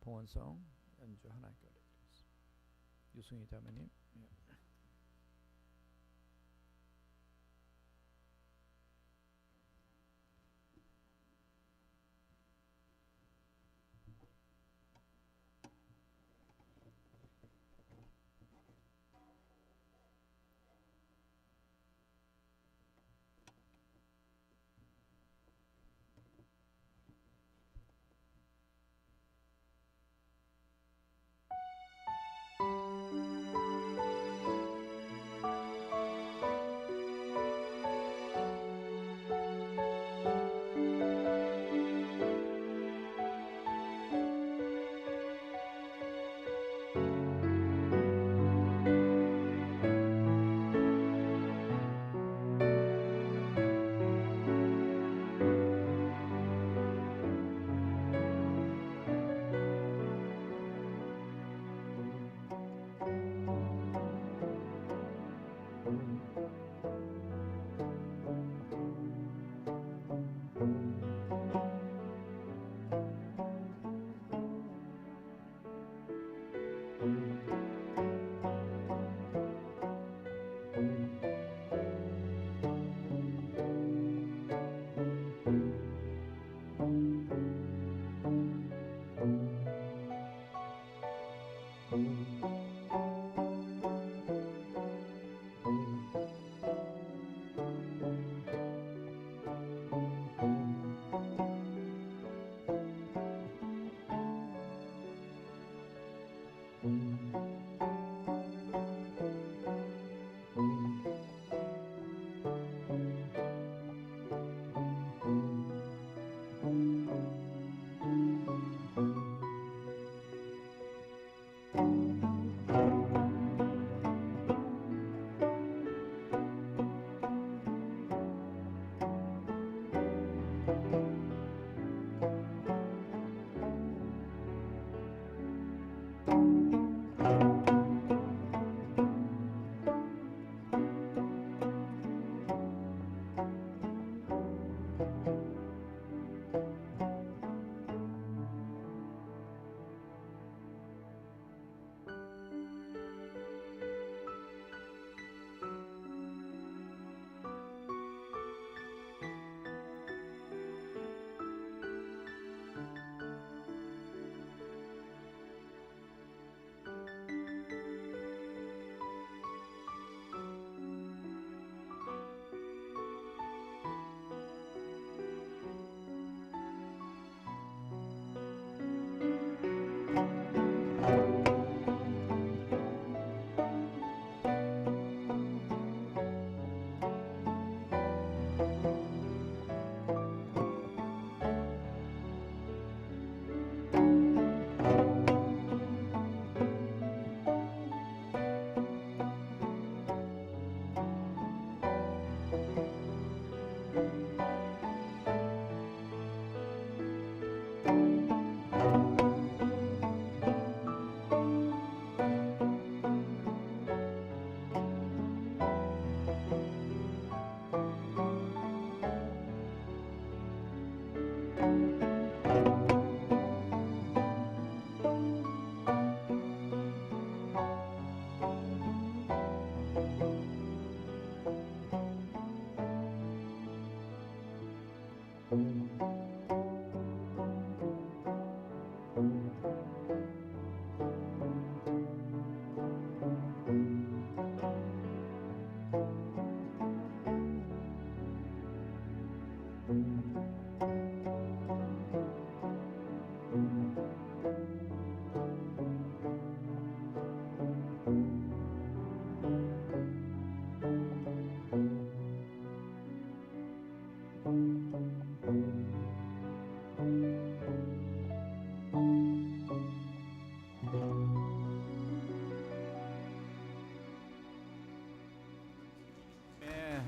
봉헌성 연주 하나님께 올려드리겠습니다. 유승희 자매님.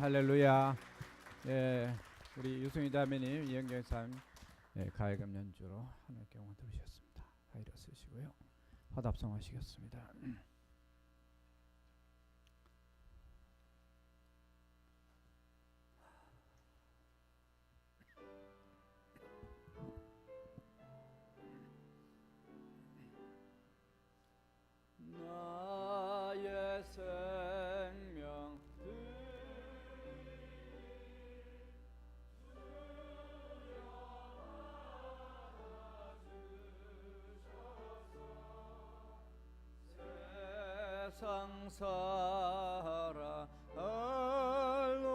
할렐루야. 예, 우리 유승희 자매님, 이영경 사 가야금 연주로 하나님께 영광 들으셨습니다. 다 일어서시고요. 화답성 하시겠습니다. 장사라 알로하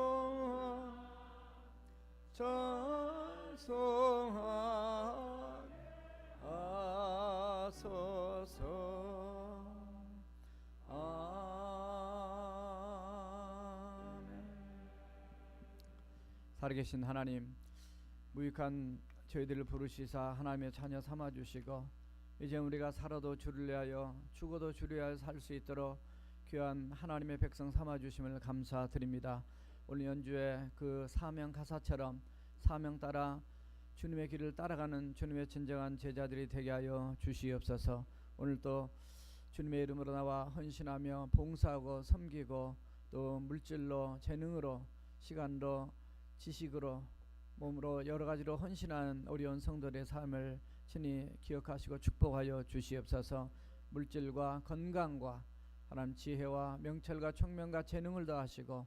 전송하소서. 아멘. 살아계신 하나님, 무익한 저희들을 부르시사 하나님의 자녀 삼아주시고 이제 우리가 살아도 주를 위하여 죽어도 주를 위하여 살 수 있도록 귀한 하나님의 백성 삼아주심을 감사드립니다. 오늘 연주의 그 사명 가사처럼 사명 따라 주님의 길을 따라가는 주님의 진정한 제자들이 되게 하여 주시옵소서. 오늘도 주님의 이름으로 나와 헌신하며 봉사하고 섬기고 또 물질로 재능으로 시간으로 지식으로 몸으로 여러 가지로 헌신하는 우리 온 성도들의 삶을 친히 기억하시고 축복하여 주시옵소서. 물질과 건강과 하나님 지혜와 명철과 총명과 재능을 더하시고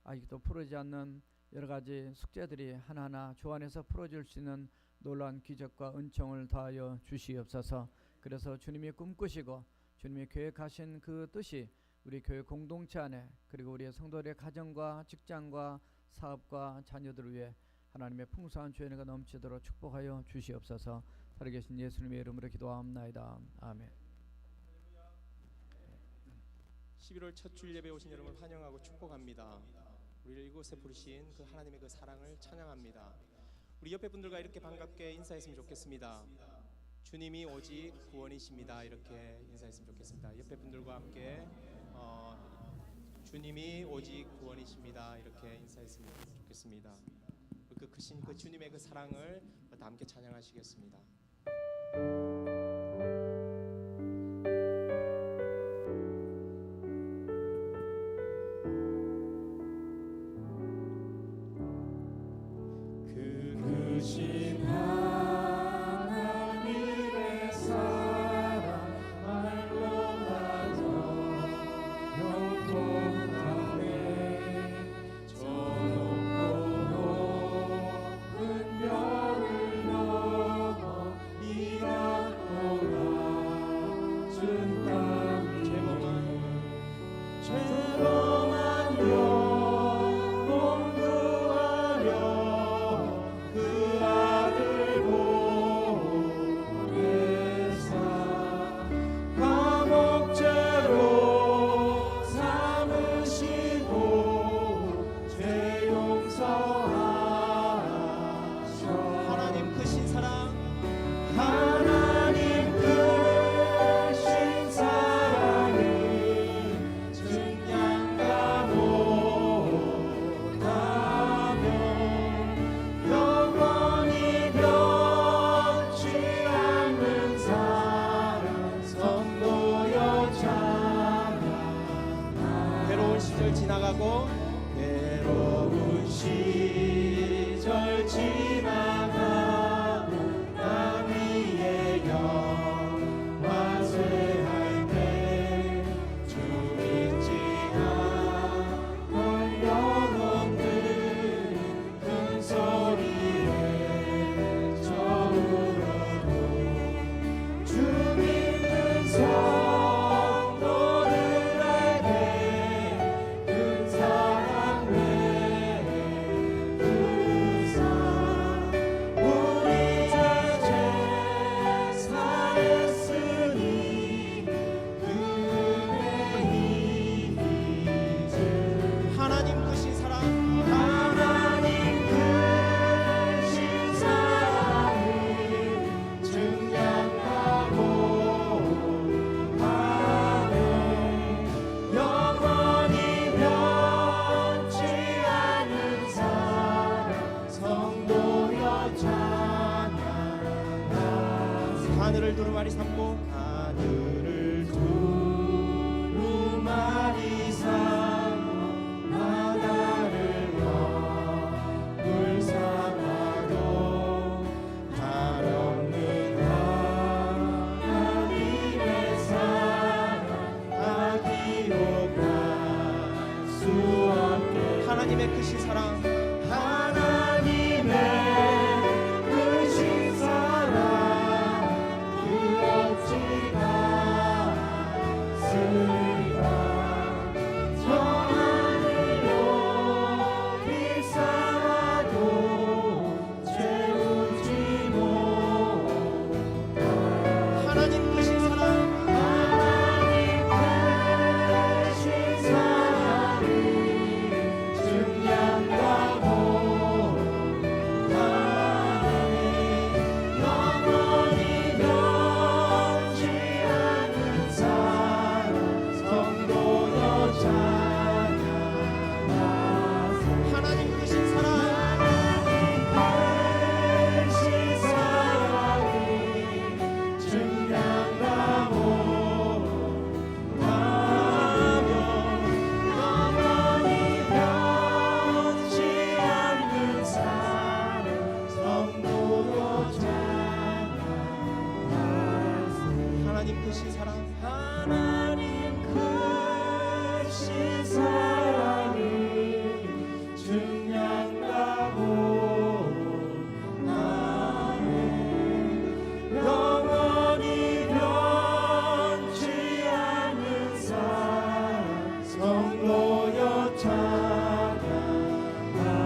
아직도 풀어지지 않는 여러 가지 숙제들이 하나하나 주 안에서 풀어질 수 있는 놀라운 기적과 은총을 더하여 주시옵소서. 그래서 주님이 꿈꾸시고 주님이 계획하신 그 뜻이 우리 교회 공동체 안에 그리고 우리의 성도들의 가정과 직장과 사업과 자녀들을 위해 하나님의 풍성한 주의 은혜가 넘치도록 축복하여 주시옵소서. 살아계신 예수님의 이름으로 기도하옵나이다. 아멘. 11월 첫 주일 예배에 오신 여러분을 환영하고 축복합니다. 우리를 이곳에 부르신 그 하나님의 그 사랑을 찬양합니다. 우리 옆에 분들과 이렇게 반갑게 인사했으면 좋겠습니다. 주님이 오직 구원이십니다. 이렇게 인사했으면 좋겠습니다. 옆에 분들과 함께 주님이 오직 구원이십니다. 이렇게 인사했으면 좋겠습니다. 그 크신 그 주님의 그 사랑을 다 함께 찬양하시겠습니다. 그 크신 하나님의 사랑 말로 가져 영원하네. 저 높고 높은 별을 넘어 이라노라. 준 땅 죄범한 영혼 구하려 그 아들 보내사 감옥죄로 삼으시고 죄 용서하셔. 하나님 크신 사랑, 하나님 크신 사랑이 증량가 못하며 영원히 변치 않는 사랑 성도여 찬양. 괴로운 시절 지나가고 괴로운 시절 지나가고 나 위에 영화 쇠할 때 주 믿지 않을 영혼들 큰 소리에 저울어도 주 믿는 성도들에게 큰 사랑 베푸사 우리 죄 사했으니 그 은혜 이기주. 하나님 크신 사랑, 하나님 크신 사랑이 증량하고 하네. 영원히 변치 않는 사랑 성도여 찬양하라. 하늘을 두루마리 삼고 하늘을 두루마리 삼고 바다를 물 삼아도 한없는 하나님의 사랑 하기로 갈 수 없게. 하나님의 크신 사랑, 하나님의 크신 사랑 그 어찌 가 하나님 크신 사랑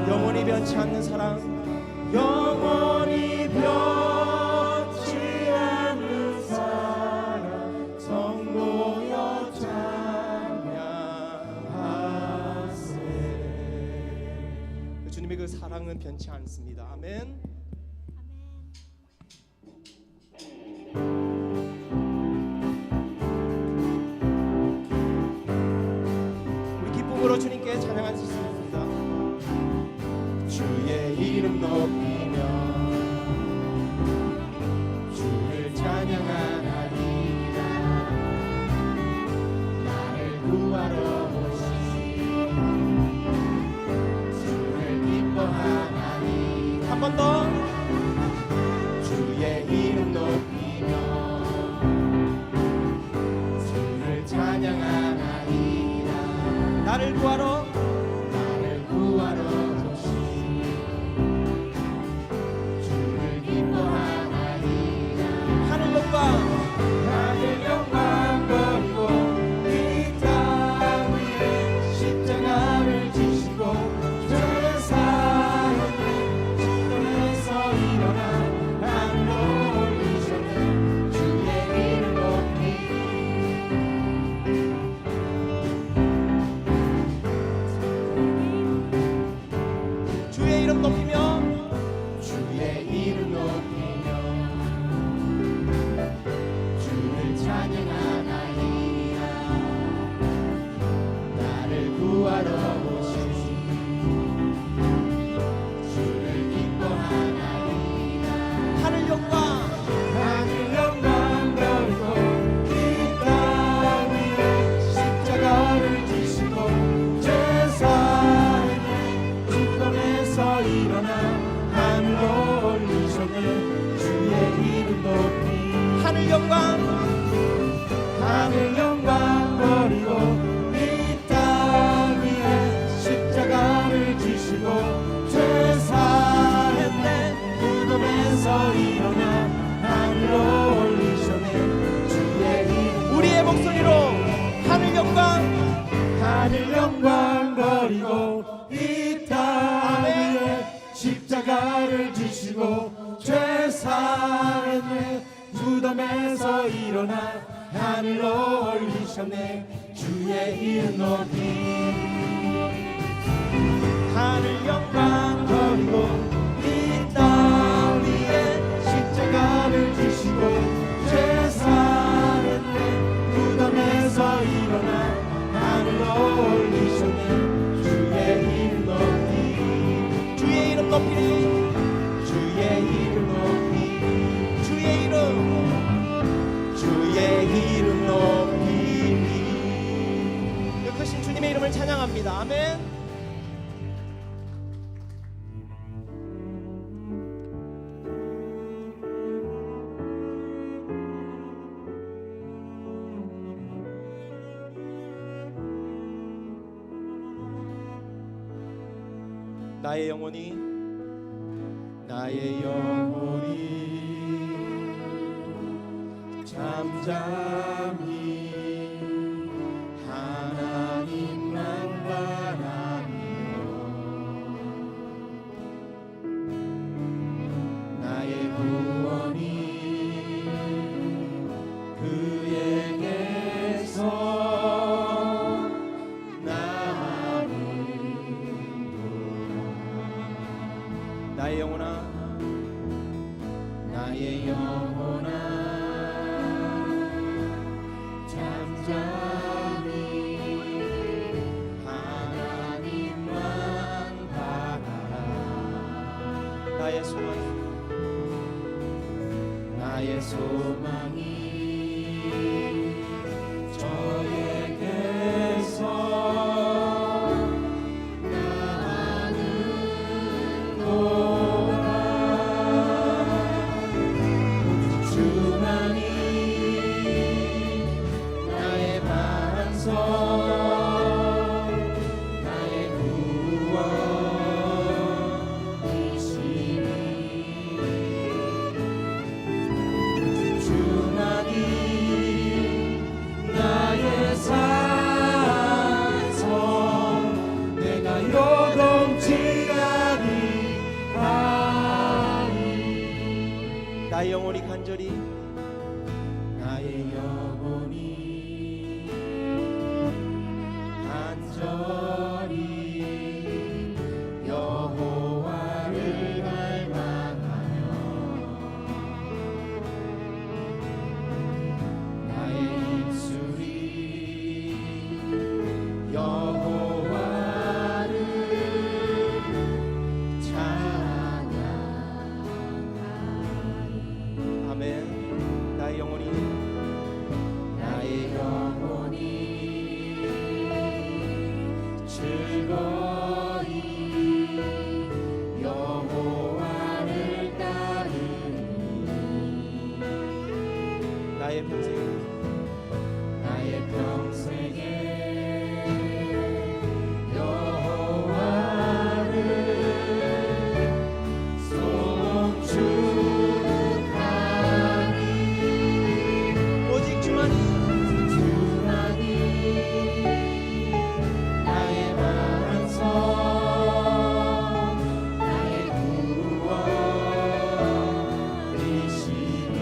영원히 변치 않는 사랑 영원히 변치 않는 사랑 성도여 찬양하세. 주님의 그 사랑은 변치 않습니다. 아멘. 우리 기쁨으로 주님께 찬양할 수 있습니다. 주의 이름 높이며 주를 찬양하나이다. 나를 구하러 오신 주를 기뻐하나이다. 한 번 더. 주의 이름 높이며 주를 찬양하나이다. 나를 구하러 하늘 영광 버리고 이 땅 위에 십자가를 지시고 죄 사했네. 무덤에서 일어나 하늘로 올리셨네. 주의 이름 우리의 목소리로 하늘 영광 버리고 이 땅 위에 십자가를 지시고 죄 사했네. 무덤에서 일어나 하늘로 올리셨네. 주의 이름 높이 하늘 영광 버리고 이 땅 위에 십자가를 지시고 죄 사했네. 무덤에서 일어나 하늘로 올리셨네. 주의 이름 높이 주의 이름 높이 주의 이름 높이 주의 이름 높이니. 그 크신 주님의 이름을 찬양합니다. 아멘. 나의 영혼이 잠잠히 하나님만 바라며 나의 구원이 나의 평생에 나의 평생에 오직 주만이 나의 반석 나의 구원이시니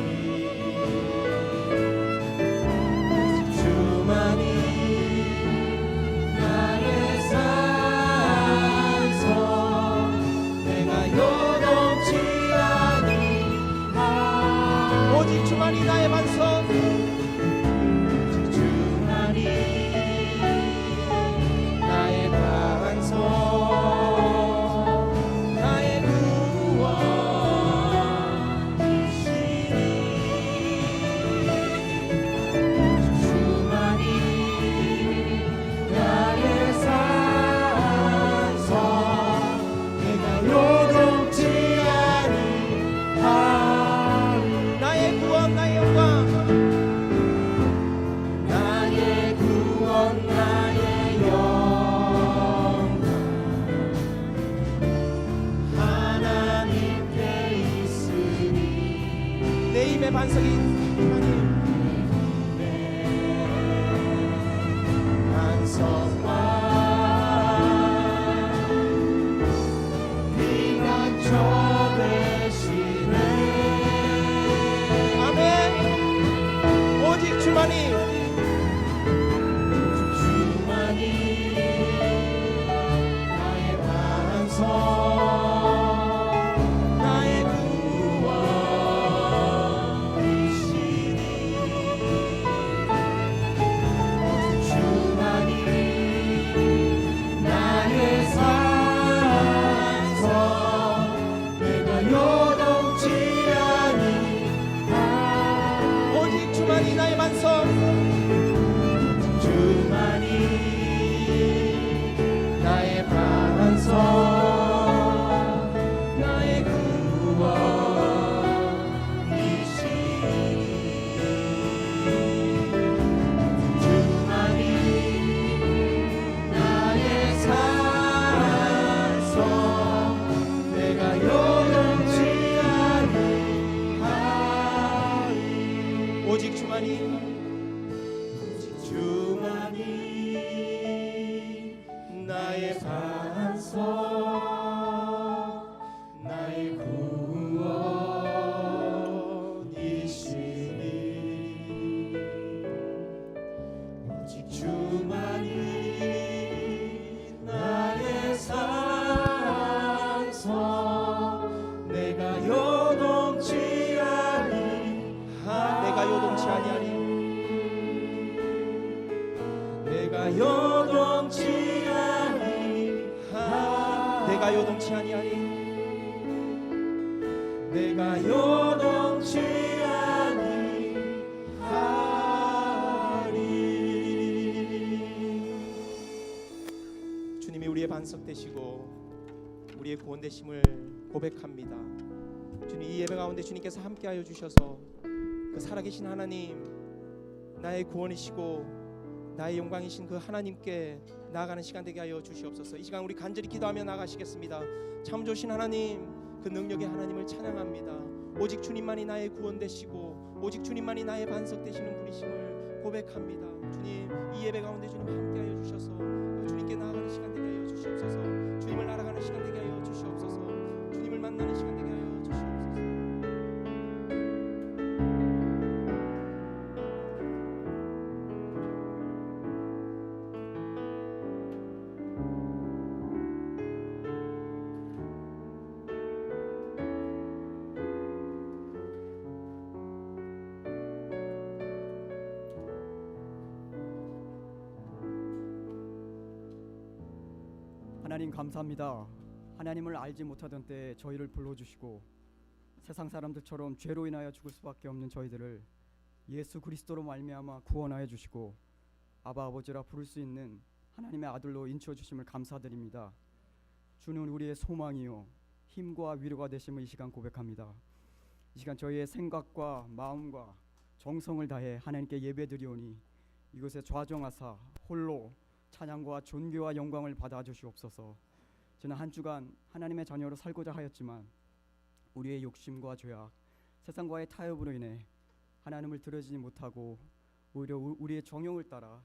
주만이 나의 산성 내가 요동치 아니하리 오직 주만이 나의 반석 주만이 나의 반석 나의 구원이시니 주만이 나의 산성 내가 요동치 아니하리 나의 구원 나의 영광 나의 구원 나의 영광 하나님께 있으니 내 입의 반석이 주만이 반석과 피난처 되시네 아멘 오직 주만이 주만이 나의 반석 나의 구원이시니 주만이 나의 산성 내가 요동치 아니하리 오직 주만이 나의 반석 주만이 나의 반석 나의 구원이시니 주만이 나의 산성 내가 요동치 아니하리 오직 주만이 주만이 나의 반석 나의 구원이시니 오직 주만이 나의 산성 내가 요동치 아니하리 내가 요동치 아니하리 내가 요동치 아니하리 내가 요동치 아니하리 내가 요동치 아니하리 주님이 우리의 반석 되시고 우리의 구원 되심을 고백합니다. 주님 이 예배 가운데 주님께서 함께하여 주셔서 그 살아계신 하나님 나의 구원이시고 나의 영광이신 그 하나님께 나아가는 시간 되게 하여 주시옵소서. 이 시간 우리 간절히 기도하며 나가시겠습니다. 참 좋으신 하나님 그 능력의 하나님을 찬양합니다. 오직 주님만이 나의 구원 되시고 오직 주님만이 나의 반석 되시는 분이심을 고백합니다. 주님 이 예배 가운데 주님 함께하여 주셔서 주님께 나아가는 시간 되게 하여 주시옵소서. 주님을 알아가는 시간 되게 하여 주시옵소서. 주님을 만나는 시간 되게 하여 주시옵소서. 하나님 감사합니다. 하나님을 알지 못하던 때에 저희를 불러주시고 세상 사람들처럼 죄로 인하여 죽을 수밖에 없는 저희들을 예수 그리스도로 말미암아 구원하여 주시고 아바 아버지라 부를 수 있는 하나님의 아들로 인치어 주심을 감사드립니다. 주는 우리의 소망이요 힘과 위로가 되심을 이 시간 고백합니다. 이 시간 저희의 생각과 마음과 정성을 다해 하나님께 예배드리오니 이곳에 좌정하사 홀로 찬양과 존귀와 영광을 받아 주시옵소서. 지난 한 주간 하나님의 자녀로 살고자 하였지만 우리의 욕심과 죄악, 세상과의 타협으로 인해 하나님을 들어지지 못하고 오히려 우리의 정욕을 따라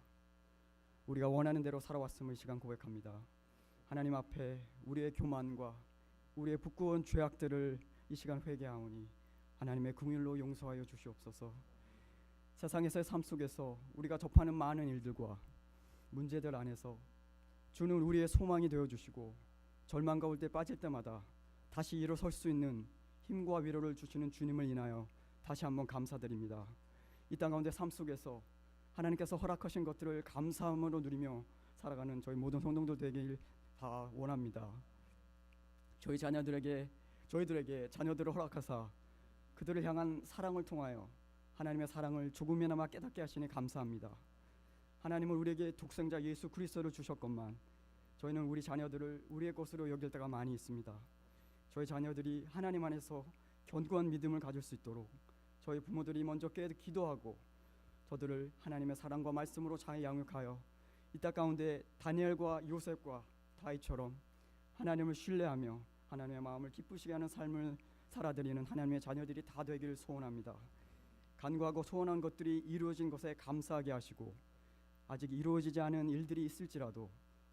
우리가 원하는 대로 살아왔음을 이 시간 고백합니다. 하나님 앞에 우리의 교만과 우리의 부끄러운 죄악들을 이 시간 회개하오니 하나님의 긍휼로 용서하여 주시옵소서. 세상에서의 삶 속에서 우리가 접하는 많은 일들과 문제들 안에서 주는 우리의 소망이 되어주시고 절망 가운데 빠질 때마다 다시 일어설 수 있는 힘과 위로를 주시는 주님을 인하여 다시 한번 감사드립니다. 이 땅 가운데 삶 속에서 하나님께서 허락하신 것들을 감사함으로 누리며 살아가는 저희 모든 성도들 되길 다 원합니다. 저희들에게 자녀들을 허락하사 그들을 향한 사랑을 통하여 하나님의 사랑을 조금이나마 깨닫게 하시니 감사합니다. 하나님은 우리에게 독생자 예수 그리스도를 주셨건만 저희는 우리 자녀들을 우리의 것으로 여길 때가 많이 있습니다. 저희 자녀들이 하나님 안에서 견고한 믿음을 가질 수 있도록 저희 부모들이 먼저 기도하고 저들을 하나님의 사랑과 말씀으로 잘 양육하여 이 땅 가운데 다니엘과 요셉과 다윗처럼 하나님을 신뢰하며 하나님의 마음을 기쁘시게 하는 삶을 살아드리는 하나님의 자녀들이 다 되기를 소원합니다. 간구하고 소원한 것들이 이루어진 것에 감사하게 하시고 아직 이루어지지 않은 일들이 있을지라도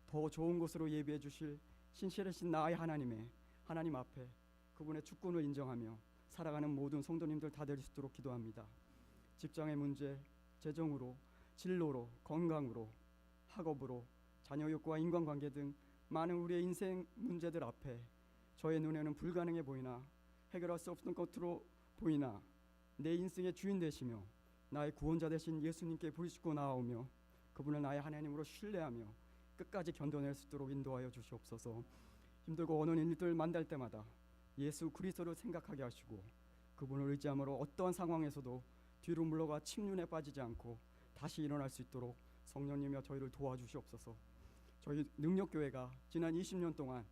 더 좋은 곳으로 예비해 주실 신실하신 나의 하나님 앞에 그분의 주권을 인정하며 살아가는 모든 성도님들 다 될 수 있도록 기도합니다. 직장의 문제, 재정으로, 진로로, 건강으로, 학업으로, 자녀욕과 인간관계 등 많은 우리의 인생 문제들 앞에 저의 눈에는 불가능해 보이나 해결할 수 없는 것으로 보이나 내 인생의 주인 되시며 나의 구원자 되신 예수님께 부르짖고 나아오며 그분을 나의 하나님으로 신뢰하며 끝까지 견뎌낼 수 있도록 인도하여 주시옵소서. 힘들고 어려운 일들 만날 때마다 예수 그리스도를 생각하게 하시고 그분을 의지함으로 어떠한 상황에서도 뒤로 물러가 침륜에 빠지지 않고 다시 일어날 수 있도록 성령님이여 저희를 도와주시옵소서. 저희 능력교회가 지난 20년 동안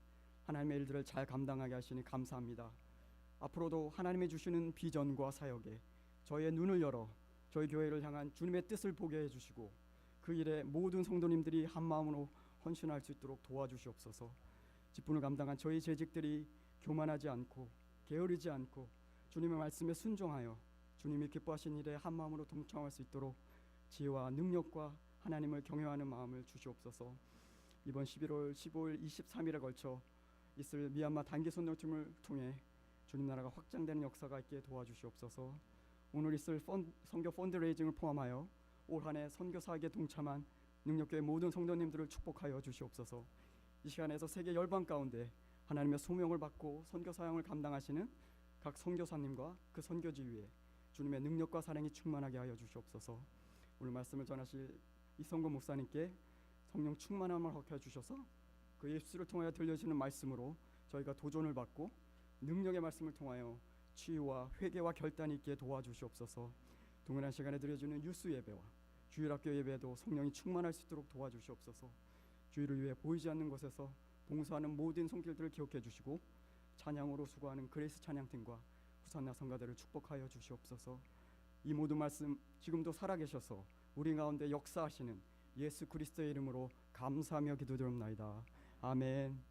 하나님의 일들을 잘 감당하게 하시니 감사합니다. 앞으로도 하나님이 주시는 비전과 사역에 저희의 눈을 열어 저희 교회를 향한 주님의 뜻을 보게 해주시고 그 일에 모든 성도님들이 한마음으로 헌신할 수 있도록 도와주시옵소서. 직분을 감당한 저희 재직들이 교만하지 않고 게으르지 않고 주님의 말씀에 순종하여 주님이 기뻐하신 일에 한마음으로 동참할 수 있도록 지혜와 능력과 하나님을 경외하는 마음을 주시옵소서. 이번 11월 15일 23일에 걸쳐 있을 미얀마 단기 선교팀을 통해 주님 나라가 확장되는 역사가 있게 도와주시옵소서. 오늘 있을 선교 펀드레이징을 포함하여 올 한 해 선교사에게 동참한 능력교회 모든 성도님들을 축복하여 주시옵소서. 이 시간에서 세계 열방 가운데 하나님의 소명을 받고 선교 사역을 감당하시는 각 선교사님과 그 선교지 위에 주님의 능력과 사랑이 충만하게 하여 주시옵소서. 오늘 말씀을 전하실 이성근 목사님께 성령 충만함을 허락해 주셔서 그 예수를 통하여 들려지는 말씀으로 저희가 도전을 받고 능력의 말씀을 통하여 치유와 회개와 결단이 있게 도와주시옵소서. 동일한 시간에 드려지는 유수 예배와 주일학교 예배에도 성령이 충만할 수 있도록 도와주시옵소서. 주일을 위해 보이지 않는 곳에서 봉사하는 모든 손길들을 기억해 주시고 찬양으로 수고하는 그레이스 찬양팀과 부산나 성가대를 축복하여 주시옵소서. 이 모든 말씀 지금도 살아계셔서 우리 가운데 역사하시는 예수 그리스도의 이름으로 감사하며 기도드립나이다. 아멘.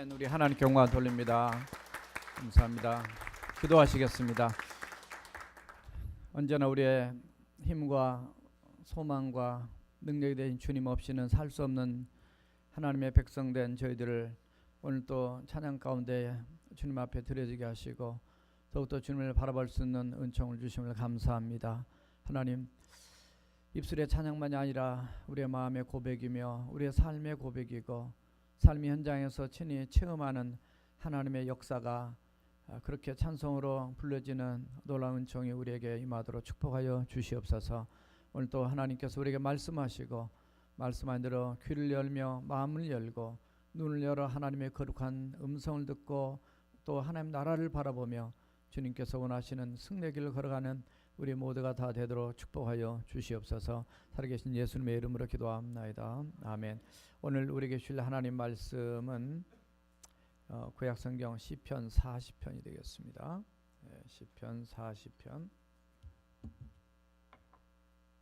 아멘. 우리 하나님께 영광 돌립니다. 감사합니다. 기도하시겠습니다. 언제나 우리의 힘과 소망과 능력이 되신 주님 없이는 살 수 없는 하나님의 백성된 저희들을 오늘 또 찬양 가운데 주님 앞에 드려지게 하시고 더욱더 주님을 바라볼 수 있는 은총을 주심을 감사합니다. 하나님, 입술의 찬양만이 아니라 우리의 마음의 고백이며 우리의 삶의 고백이고 삶의 현장에서 친히 체험하는 하나님의 역사가 그렇게 찬송으로 불려지는 놀라운 은총이 우리에게 임하도록 축복하여 주시옵소서. 오늘 또 하나님께서 우리에게 말씀하시고 말씀한 대로 귀를 열며 마음을 열고 눈을 열어 하나님의 거룩한 음성을 듣고 또 하나님 나라를 바라보며 주님께서 원하시는 승리의 길을 걸어가는 우리 모두가 다 되도록 축복하여 주시옵소서. 살아계신 예수님의 이름으로 기도합나이다. 아멘. 오늘 우리에게 주실 하나님 말씀은 구약성경 시편 40편이 되겠습니다. 시편 40편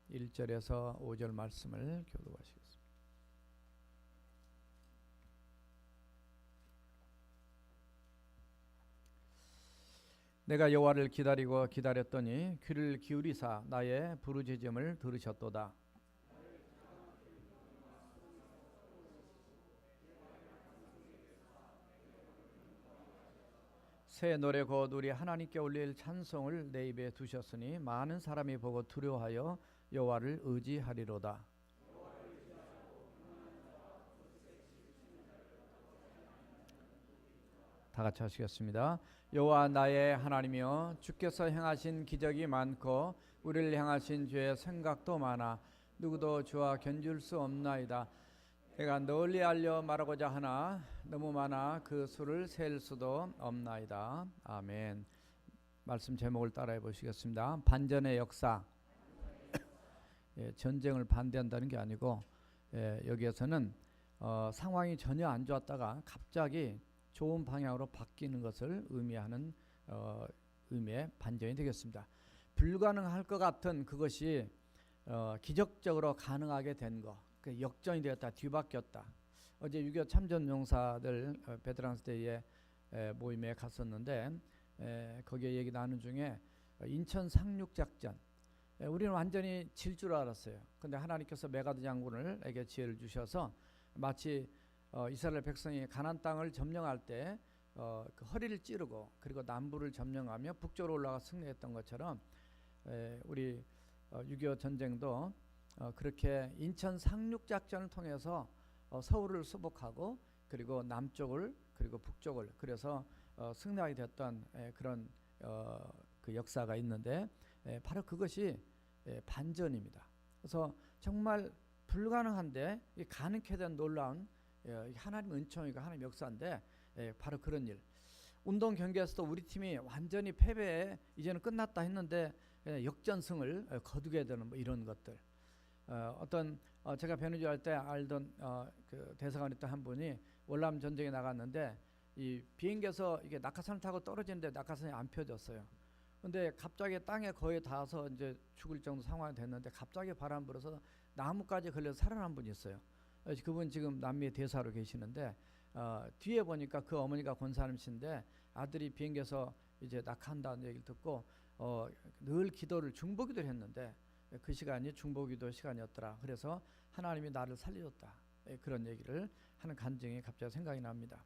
1절에서 5절 말씀을 교독하시겠습니다. 내가 여호와를 기다리고 기다렸더니 귀를 기울이사 나의 부르짖음을 들으셨도다. 새 노래 곧 우리 하나님께 올릴 찬송을 내 입에 두셨으니 많은 사람이 보고 두려워하여 여호와를 의지하리로다. 다 같이 하시겠습니다. 여호와 나의 하나님이여, 주께서 행하신 기적이 많고 우리를 향하신 죄의 생각도 많아 누구도 주와 견줄 수 없나이다. 내가 널리 알려 말하고자 하나 너무 많아 그 수를 셀 수도 없나이다. 아멘. 말씀 제목을 따라해 보시겠습니다. 반전의 역사. 전쟁을 반대한다는 게 아니고 여기에서는 상황이 전혀 안 좋았다가 갑자기 좋은 방향으로 바뀌는 것을 의미하는 의미의 반전이 되겠습니다. 불가능할 것 같은 그것이 기적적으로 가능하게 된 것, 그 역전이 되었다, 뒤바뀌었다. 어제 6.25 참전용사들 베테랑 대회 모임에 갔었는데 거기에 얘기 나눈 중에 인천 상륙작전, 우리는 완전히 질 줄 알았어요. 근데 하나님께서 메가드 장군에게 지혜를 주셔서 마치 이스라엘 백성이 가나안 땅을 점령할 때 그 허리를 찌르고 그리고 남부를 점령하며 북쪽으로 올라가 승리했던 것처럼 우리 6.25 전쟁도 그렇게 인천 상륙작전을 통해서 서울을 수복하고 그리고 남쪽을 그리고 북쪽을 그래서 승리하게 됐던 그런 그 역사가 있는데 바로 그것이 반전입니다. 그래서 정말 불가능한데 가능케 된 놀라운 하나님 은총이고 하나님 역사인데 바로 그런 일. 운동 경기에서도 우리 팀이 완전히 패배에 이제는 끝났다 했는데 역전승을 거두게 되는 뭐 이런 것들. 어떤 제가 변호주 할 때 알던 그 대사관 있던 한 분이 월남 전쟁에 나갔는데 이 비행기에서 이게 낙하산을 타고 떨어지는데 낙하산이 안 펴졌어요. 근데 갑자기 땅에 거의 닿아서 이제 죽을 정도 상황이 됐는데 갑자기 바람 불어서 나무까지 걸려서 살아난 분이 있어요. 그분 지금 남미의 대사로 계시는데 뒤에 보니까 그 어머니가 권사님이신데 아들이 비행기에서 이제 낙한다는 얘기를 듣고 늘 기도를 중보기도를 했는데 그 시간이 중보기도 시간이었더라. 그래서 하나님이 나를 살려줬다. 그런 얘기를 하는 간증이 갑자기 생각이 납니다.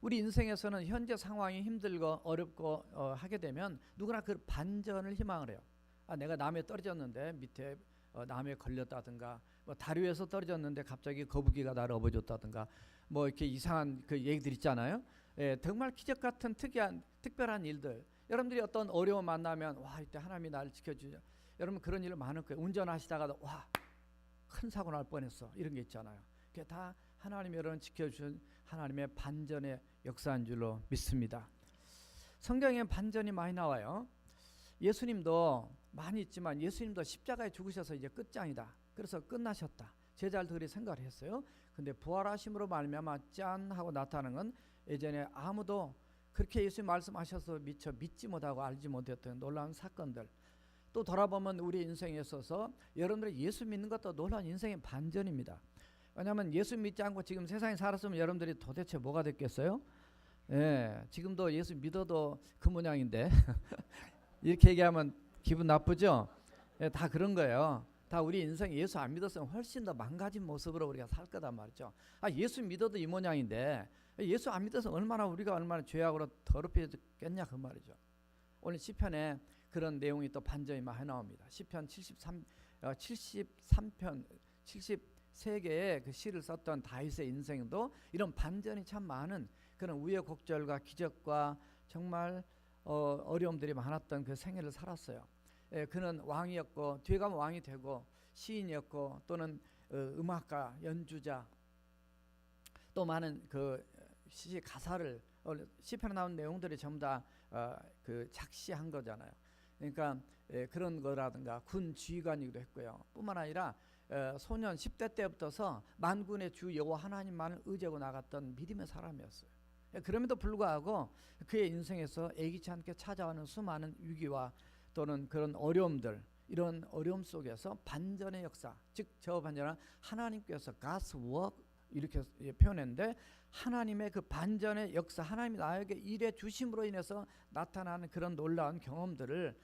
우리 인생에서는 현재 상황이 힘들고 어렵고 하게 되면 누구나 그 반전을 희망을 해요. 내가 남에 떨어졌는데 밑에 남에 걸렸다든가 뭐 다리 위에서 떨어졌는데 갑자기 거북이가 나를 업어줬다든가 뭐 이렇게 이상한 그 얘기들 있잖아요. 정말 기적 같은 특별한 일들. 여러분들이 어떤 어려움 만나면 와 이때 하나님이 나를 지켜주죠. 여러분 그런 일 많을 거예요. 운전하시다가도 와 큰 사고 날 뻔했어. 이런 게 있잖아요. 그게 다 하나님이 여러분 지켜주신 하나님의 반전의 역사인 줄로 믿습니다. 성경에 반전이 많이 나와요. 예수님도 많이 있지만 예수님도 십자가에 죽으셔서 이제 끝장이다. 그래서 끝나셨다. 제자들이 생각을 했어요. 근데 부활하심으로 말미암아 짠 하고 나타나는 건 예전에 아무도 그렇게 예수님 말씀하셔서 미처 믿지 못하고 알지 못했던 놀라운 사건들. 또 돌아보면 우리 인생에 있어서 여러분들이 예수 믿는 것도 놀라운 인생의 반전입니다. 왜냐하면 예수 믿지 않고 지금 세상에 살았으면 여러분들이 도대체 뭐가 됐겠어요? 예, 지금도 예수 믿어도 그 모양인데 이렇게 얘기하면 기분 나쁘죠? 예, 다 그런 거예요. 다 우리 인생 예수 안 믿었으면 훨씬 더 망가진 모습으로 우리가 살 거단 말이죠. 예수 믿어도 이 모양인데 예수 안 믿어서 우리가 얼마나 죄악으로 더럽혀졌겠냐 그 말이죠. 오늘 시편에 그런 내용이 또 반전이 많이 나옵니다. 시편 73편 73개의 그 시를 썼던 다윗의 인생도 이런 반전이 참 많은 그런 우여곡절과 기적과 정말 어려움들이 많았던 그 생애를 살았어요. 그는 왕이었고 뒤에 가면 왕이 되고 시인이었고 또는 음악가, 연주자, 또 많은 그 시 가사를 시편에 나온 내용들이 전부 다 그 작시한 거잖아요. 그러니까 그런 거라든가 군 지휘관이기도 했고요. 뿐만 아니라 소년 10대 때부터서 만군의 주 여호와 하나님만을 의지하고 나갔던 믿음의 사람이었어요. 그럼에도 불구하고 그의 인생에서 예기치 않게 찾아오는 수많은 위기와 또는 그런 어려움들, 이런 어려움 속에서 반전의 역사, 즉 저 반전은 하나님께서 God's work 이렇게 표현했는데 하나님의 그 반전의 역사, 하나님이 나에게 일해 주심으로 인해서 나타나는 그런 놀라운 경험들을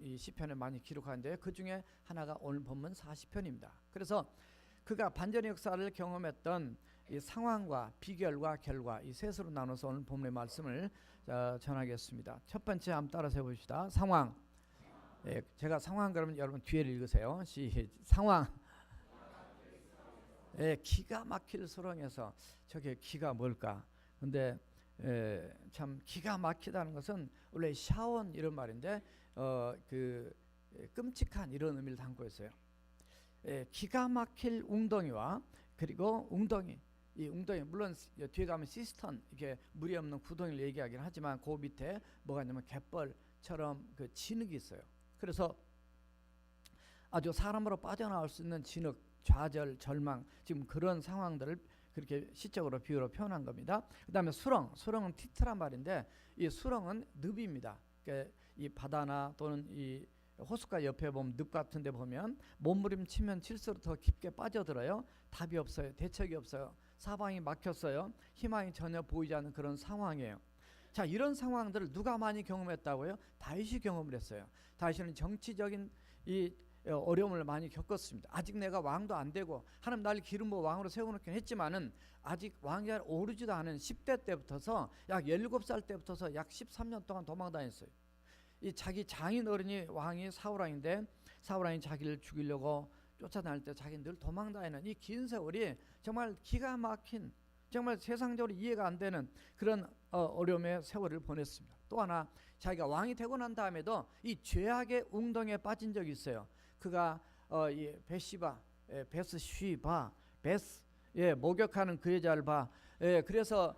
이 시편에 많이 기록하는데 그 중에 하나가 오늘 본문 40편입니다. 그래서 그가 반전의 역사를 경험했던 이 상황과 비결과 결과 이 셋으로 나눠서 오늘 본문의 말씀을 전하겠습니다. 첫 번째 한번 따라서 해봅시다. 상황. 제가 상황 그러면 여러분 뒤에를 읽으세요. 상황. 기가 막힐 수렁에서 저게 기가 뭘까? 근데 참 기가 막히다는 것은 원래 샤원 이런 말인데 그 끔찍한 이런 의미를 담고 있어요. 기가 막힐 웅덩이와 그리고 웅덩이, 이 웅덩이 물론 뒤에 가면 시스턴 이게 물이 없는 구덩이를 얘기하긴 하지만 그 밑에 뭐가 있냐면 갯벌처럼 그 진흙이 있어요. 그래서 아주 사람으로 빠져나올 수 있는 진흙, 좌절, 절망, 지금 그런 상황들을 그렇게 시적으로 비유로 표현한 겁니다. 그 다음에 수렁은 티트란 말인데 이 수렁은 늪입니다. 그러니까 이 바다나 또는 이 호숫가 옆에 보면 늪 같은 데 보면 몸부림치면 칠수록 더 깊게 빠져들어요. 답이 없어요. 대책이 없어요. 사방이 막혔어요. 희망이 전혀 보이지 않는 그런 상황이에요. 자, 이런 상황들을 누가 많이 경험했다고요? 다윗이 경험을 했어요. 다윗은 정치적인 이 어려움을 많이 겪었습니다. 아직 내가 왕도 안 되고 하나님 나를 기름 부어 왕으로 세워놓긴 했지만은 아직 왕이 오르지도 않은 10대 때부터서 약 17살 때부터서 약 13년 동안 도망다녔어요. 이 자기 장인 어른이 왕이 사울왕인데 사울왕이 자기를 죽이려고 쫓아다닐 때 자기는 늘 도망다니는 이 긴 세월이 정말 기가 막힌 정말 세상적으로 이해가 안 되는 그런 어려움의 세월을 보냈습니다. 또 하나 자기가 왕이 되고 난 다음에도 이 죄악의 웅덩이에 빠진 적이 있어요. 그가 이 베스시바 목욕하는 그 여자를 봐. 그래서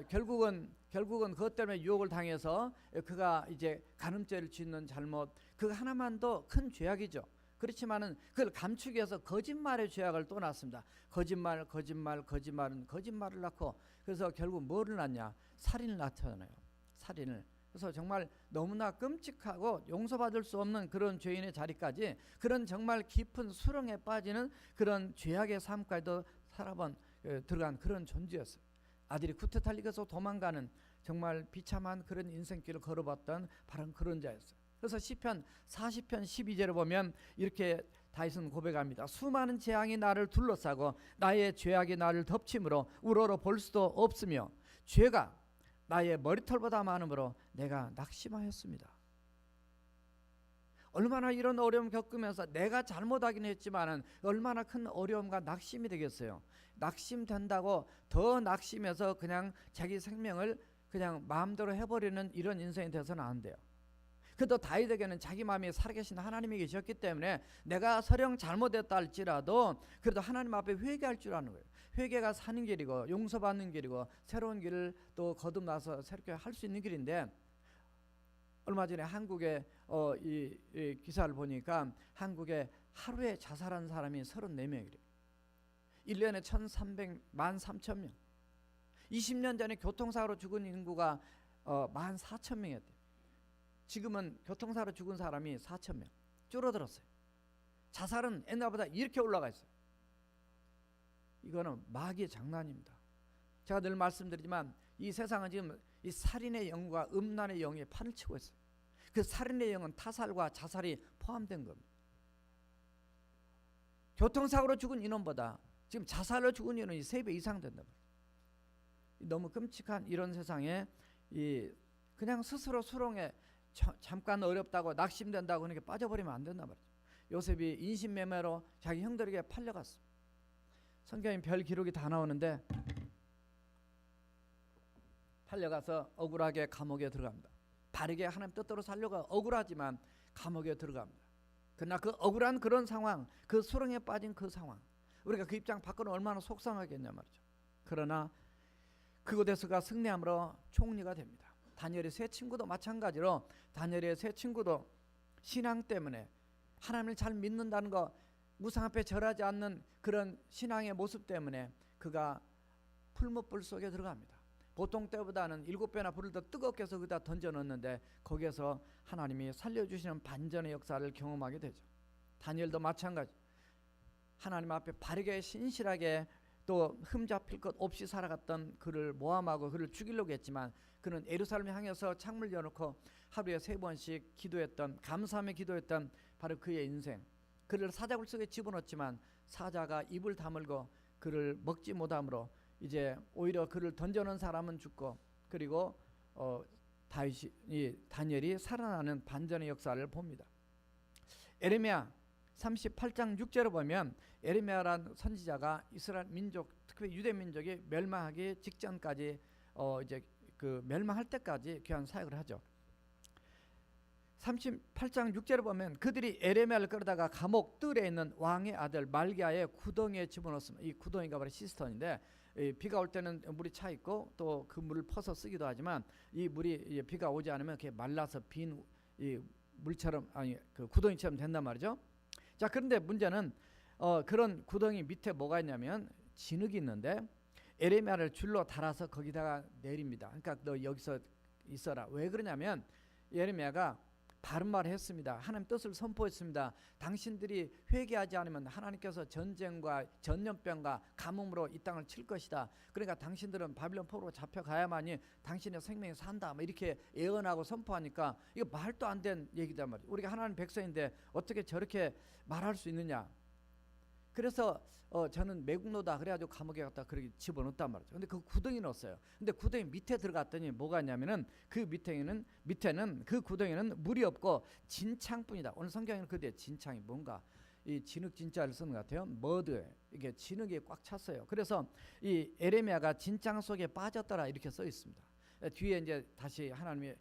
결국은 그것 때문에 유혹을 당해서 그가 이제 간음죄를 짓는 잘못 그 하나만도 큰 죄악이죠. 그렇지만은 그걸 감추기 위해서 거짓말의 죄악을 또 낳습니다. 거짓말은 거짓말을 낳고 그래서 결국 뭐를 낳냐? 살인을 낳잖아요. 살인을. 그래서 정말 너무나 끔찍하고 용서받을 수 없는 그런 죄인의 자리까지 그런 정말 깊은 수렁에 빠지는 그런 죄악의 삶까지도 살아본 들어간 그런 존재였어요. 아들이 쿠데타를 이겨서 도망가는 정말 비참한 그런 인생길을 걸어봤던 바로 그런 자였어요. 그래서 시편 40편 12절에 보면 이렇게 다윗은 고백합니다. 수많은 재앙이 나를 둘러싸고 나의 죄악이 나를 덮침으로 우러러 볼 수도 없으며 죄가 나의 머리털보다 많으므로 내가 낙심하였습니다. 얼마나 이런 어려움 겪으면서 내가 잘못하긴 했지만은 얼마나 큰 어려움과 낙심이 되겠어요. 낙심된다고 더 낙심해서 그냥 자기 생명을 그냥 마음대로 해버리는 이런 인생이 돼서는 안 돼요. 그래도 다윗에게는 자기 마음에 살아계신 하나님이 계셨기 때문에 내가 설령 잘못했다 할지라도 그래도 하나님 앞에 회개할 줄 아는 거예요. 회개가 사는 길이고 용서받는 길이고 새로운 길을 또 거듭나서 새롭게 할 수 있는 길인데 얼마 전에 한국에 이 기사를 보니까 한국에 하루에 자살한 사람이 34명이래요. 1년에 13,000명. 20년 전에 교통사고로 죽은 인구가 14,000명이었대요. 지금은 교통사고로 죽은 사람이 4,000명. 줄어들었어요. 자살은 옛날보다 이렇게 올라가 있어요. 이거는 마귀의 장난입니다. 제가 늘 말씀드리지만 이 세상은 지금 이 살인의 영과 음란의 영이 판을 치고 있어요. 그 살인의 영은 타살과 자살이 포함된 겁니다. 교통사고로 죽은 인원보다 지금 자살로 죽은 인원이 3배 이상 된단 말이에요. 너무 끔찍한 이런 세상에 그냥 스스로 수렁에 잠깐 어렵다고 낙심된다고 그렇게 빠져버리면 안 된단 말이죠. 요셉이 인신매매로 자기 형들에게 팔려갔어. 성경에 별 기록이 다 나오는데 팔려가서 억울하게 감옥에 들어갑니다. 바르게 하나님 뜻대로 살려고 억울하지만 감옥에 들어갑니다. 그러나 그 억울한 그런 상황, 그 수렁에 빠진 그 상황, 우리가 그 입장 바꾸는 얼마나 속상하겠냐 말이죠. 그러나 그곳에서가 승리함으로 총리가 됩니다. 다니엘의 세 친구도 마찬가지로 다니엘의 세 친구도 신앙 때문에 하나님을 잘 믿는다는 거, 우상 앞에 절하지 않는 그런 신앙의 모습 때문에 그가 풀무불 속에 들어갑니다. 보통 때보다는 7배나 불을 더 뜨겁게 해서 그다 던져넣었는데 거기에서 하나님이 살려주시는 반전의 역사를 경험하게 되죠. 다니엘도 마찬가지. 하나님 앞에 바르게 신실하게 또 흠잡힐 것 없이 살아갔던 그를 모함하고 그를 죽이려고 했지만 그는 예루살렘 향해서 창문을 열어놓고 하루에 3번씩 기도했던, 감사하며 기도했던 바로 그의 인생. 그를 사자굴 속에 집어넣었지만 사자가 입을 다물고 그를 먹지 못함으로 이제 오히려 그를 던져놓은 사람은 죽고, 그리고 다니엘이 살아나는 반전의 역사를 봅니다. 에레미야 38장 6절을 보면 에레미야라는 선지자가 이스라엘 민족, 특히 유대 민족이 멸망하기 직전까지 이제 그 멸망할 때까지 귀한 사역을 하죠. 38장 6절을 보면 그들이 에레미야를 끌다가 감옥 뜰에 있는 왕의 아들 말기야의 구덩이에 집어넣었습니다. 이 구덩이가 바로 시스턴인데 비가 올 때는 물이 차 있고 또 그 물을 퍼서 쓰기도 하지만 이 물이 비가 오지 않으면 이렇게 말라서 빈 이 물처럼, 아니 그 구덩이처럼 된단 말이죠. 자, 그런데 문제는 그런 구덩이 밑에 뭐가 있냐면 진흙이 있는데 에레미야를 줄로 달아서 거기다가 내립니다. 그러니까 너 여기서 있어라. 왜 그러냐면 에레미야가 바른 말을 했습니다. 하나님 뜻을 선포했습니다. 당신들이 회개하지 않으면 하나님께서 전쟁과 전염병과 가뭄으로 이 땅을 칠 것이다. 그러니까 당신들은 바빌론 포로로 잡혀가야만이 당신의 생명이 산다. 뭐 이렇게 예언하고 선포하니까 이거 말도 안 된 얘기단 말이에요. 우리가 하나님 백성인데 어떻게 저렇게 말할 수 있느냐. 그래서 저는 매국노다 그래가지고 감옥에 갔다 그렇게 집어넣었단 말이죠. 근데 그 구덩이 넣었어요. 근데 구덩이 밑에 들어갔더니 뭐가 있냐면은 그 밑에는 그 구덩이는 물이 없고 진창뿐이다. 오늘 성경에는 그때 진창이 뭔가 이 진흙 진짜를 쓰는 것 같아요. 머드, 이게 진흙이 꽉 찼어요. 그래서 이 에레미야가 진창 속에 빠졌더라 이렇게 써 있습니다. 뒤에 이제 다시 하나님이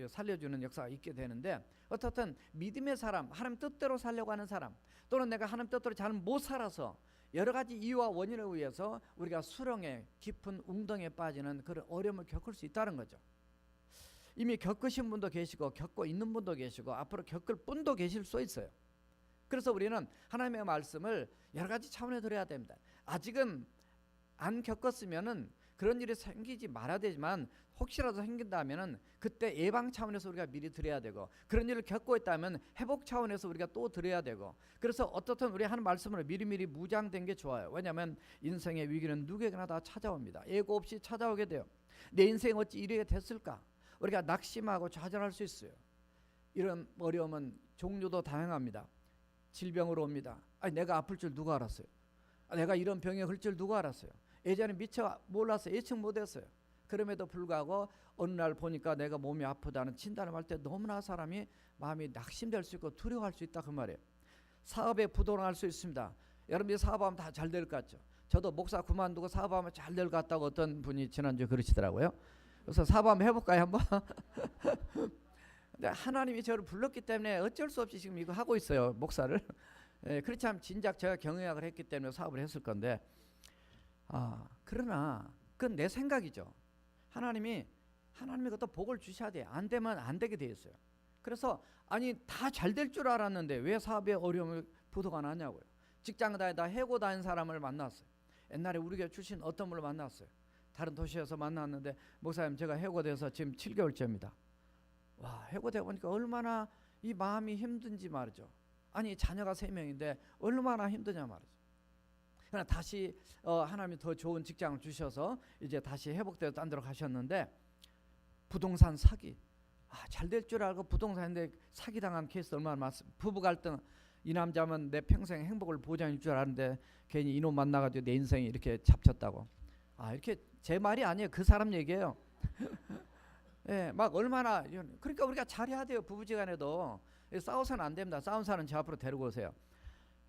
살려주는 역사가 있게 되는데, 어떻든 믿음의 사람, 하나님 뜻대로 살려고 하는 사람, 또는 내가 하나님 뜻대로 잘 못 살아서 여러 가지 이유와 원인에 의해서 우리가 수렁에 깊은 웅덩이에 빠지는 그런 어려움을 겪을 수 있다는 거죠. 이미 겪으신 분도 계시고 겪고 있는 분도 계시고 앞으로 겪을 분도 계실 수 있어요. 그래서 우리는 하나님의 말씀을 여러 가지 차원에 들어야 됩니다. 아직은 안 겪었으면은 그런 일이 생기지 말아야 되지만 혹시라도 생긴다면은 그때 예방 차원에서 우리가 미리 드려야 되고, 그런 일을 겪고 있다면 회복 차원에서 우리가 또 드려야 되고, 그래서 어떻든 우리 하는 말씀으로 미리미리 무장된 게 좋아요. 왜냐하면 인생의 위기는 누구에게나 다 찾아옵니다. 예고 없이 찾아오게 돼요. 내 인생 어찌 이렇게 됐을까? 우리가 낙심하고 좌절할 수 있어요. 이런 어려움은 종류도 다양합니다. 질병으로 옵니다. 아니, 내가 아플 줄 누가 알았어요? 내가 이런 병에 걸릴 줄 누가 알았어요? 예전에 미처 몰랐어요. 예측 못했어요. 그럼에도 불구하고 어느 날 보니까 내가 몸이 아프다는 진단을 할 때 너무나 사람이 마음이 낙심될 수 있고 두려워할 수 있다 그 말이에요. 사업에 부도날 수 있습니다. 여러분이 사업하면 다 잘 될 것 같죠. 저도 목사 그만두고 사업하면 잘 될 것 같다고 어떤 분이 지난주에 그러시더라고요. 그래서 사업 한번 해볼까요 한번? 근데 하나님이 저를 불렀기 때문에 어쩔 수 없이 지금 이거 하고 있어요, 목사를. 그렇지 않으면 진작 제가 경영학을 했기 때문에 사업을 했을 건데, 그러나 그건 내 생각이죠. 하나님이 그것도 복을 주셔야 돼요. 안 되면 안 되게 돼 있어요. 그래서 아니 다 잘 될 줄 알았는데 왜 사업에 어려움을 부도가 나냐고요. 직장 다니다 해고 다닌 사람을 만났어요. 옛날에 우리 교회 출신 어떤 분을 만났어요. 다른 도시에서 만났는데, 목사님 제가 해고돼서 지금 7개월째입니다. 와, 해고돼 보니까 얼마나 이 마음이 힘든지 말이죠. 아니 자녀가 3명인데 얼마나 힘드냐 말이죠. 그러나 다시 하나님이 더 좋은 직장을 주셔서 이제 다시 회복되어 딴 데로 가셨는데 부동산 사기. 잘 될 줄 알고 부동산인데 사기당한 케이스 얼마나 많습니다. 부부 갈등. 이 남자면 내 평생 행복을 보장할 줄 아는데 괜히 이놈 만나가지고 내 인생이 이렇게 잡쳤다고. 이렇게 제 말이 아니에요. 그 사람 얘기예요. 예, 막 얼마나. 그러니까 우리가 잘해야 돼요. 부부지간에도 싸워서는 안 됩니다. 싸운 사람 제 앞으로 데리고 오세요.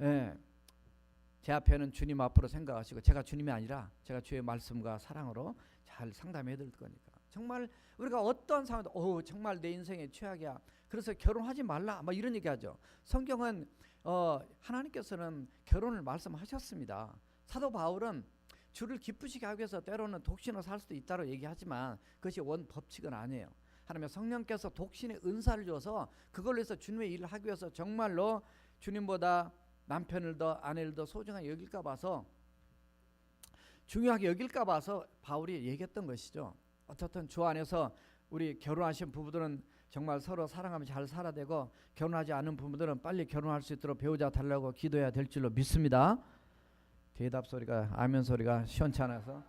예, 제 앞에는 주님 앞으로 생각하시고 제가 주님이 아니라 제가 주의 말씀과 사랑으로 잘 상담해 드릴 거니까. 정말 우리가 어떤 상황도 정말 내 인생의 최악이야. 그래서 결혼하지 말라. 막 이런 얘기하죠. 성경은 하나님께서는 결혼을 말씀하셨습니다. 사도 바울은 주를 기쁘시게 하기 위해서 때로는 독신으로 살 수도 있다고 얘기하지만 그것이 원 법칙은 아니에요. 하나님의 성령께서 독신의 은사를 줘서 그걸로 해서 주님의 일을 하기 위해서 정말로 주님보다 남편을 더 아내를 더 소중하게 여길까 봐서 중요하게 여길까 봐서 바울이 얘기했던 것이죠. 어쨌든 주 안에서 우리 결혼하신 부부들은 정말 서로 사랑하며 잘 살아야 되고 결혼하지 않은 부부들은 빨리 결혼할 수 있도록 배우자 달라고 기도해야 될 줄로 믿습니다. 대답 소리가 아멘 소리가 시원치 않아서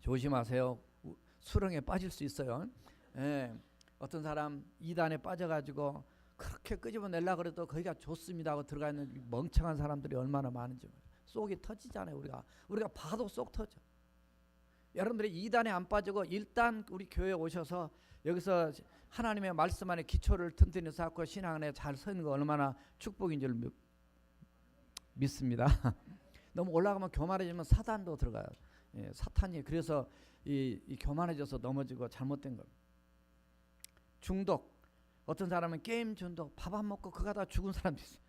조심하세요. 수렁에 빠질 수 있어요. 예, 어떤 사람 이단에 빠져가지고 그렇게 끄집어내려고 그래도 거기가 좋습니다 하고 들어가 있는 멍청한 사람들이 얼마나 많은지. 속이 터지잖아요. 우리가 봐도 속 터져. 여러분들이 이단에 안 빠지고 일단 우리 교회에 오셔서 여기서 하나님의 말씀 안에 기초를 튼튼히 쌓고 신앙 안에 잘 서는 거 얼마나 축복인 줄 믿습니다. 너무 올라가면 교만해지면 사단도 들어가요. 예, 사탄이 그래서 이 교만해져서 넘어지고 잘못된 겁니다. 중독. 어떤 사람은 게임 중독, 밥 안 먹고 그거 다 죽은 사람도 있어요.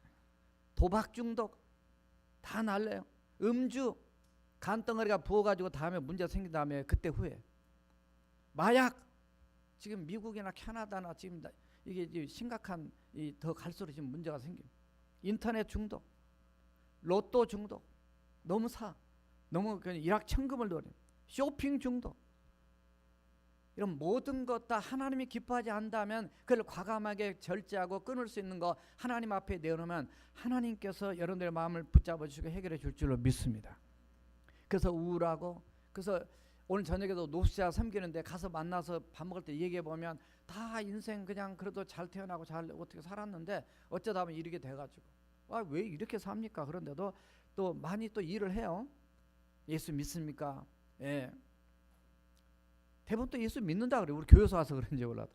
도박 중독 다 날래요. 음주, 간덩어리가 부어가지고 다음에 문제 생긴 다음에 그때 후회. 마약, 지금 미국이나 캐나다나 지금 이게 심각한 더 갈수록 지금 문제가 생깁니다. 인터넷 중독, 로또 중독, 너무 일확천금을 노린 쇼핑 중독. 이런 모든 것 다 하나님이 기뻐하지 않다면 그걸 과감하게 절제하고 끊을 수 있는 거 하나님 앞에 내놓으면 하나님께서 여러분들의 마음을 붙잡아 주시고 해결해 줄 줄로 믿습니다. 그래서 우울하고 그래서 오늘 저녁에도 노숙자 섬기는데 가서 만나서 밥 먹을 때 얘기해 보면 다 인생 그냥 그래도 잘 태어나고 잘 어떻게 살았는데 어쩌다 보면 이렇게 돼가지고 왜 이렇게 삽니까? 그런데도 또 많이 또 일을 해요. 예수 믿습니까? 예. 대부분 또 예수 믿는다 그래요. 우리 교회에서 와서 그런지 몰라도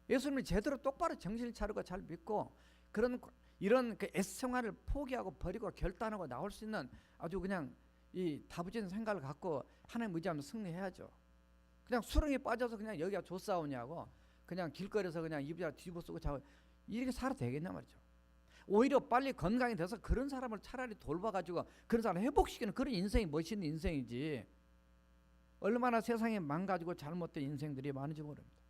예수님을 제대로 똑바로 정신을 차리고 잘 믿고 이런 그 애생활을 포기하고 버리고 결단하고 나올 수 있는 아주 그냥 이 다부진 생각을 갖고 하나님 의지하면 승리해야죠. 그냥 수렁에 빠져서 그냥 여기가 좋사오냐고 그냥 길거리에서 그냥 입이라 뒤집어 쓰고 자고 이렇게 살아도 되겠냐 말이죠. 오히려 빨리 건강이 돼서 그런 사람을 차라리 돌봐가지고 그런 사람을 회복시키는 그런 인생이 멋있는 인생이지. 얼마나 세상에 망가지고 잘못된 인생들이 많은지 모릅니다.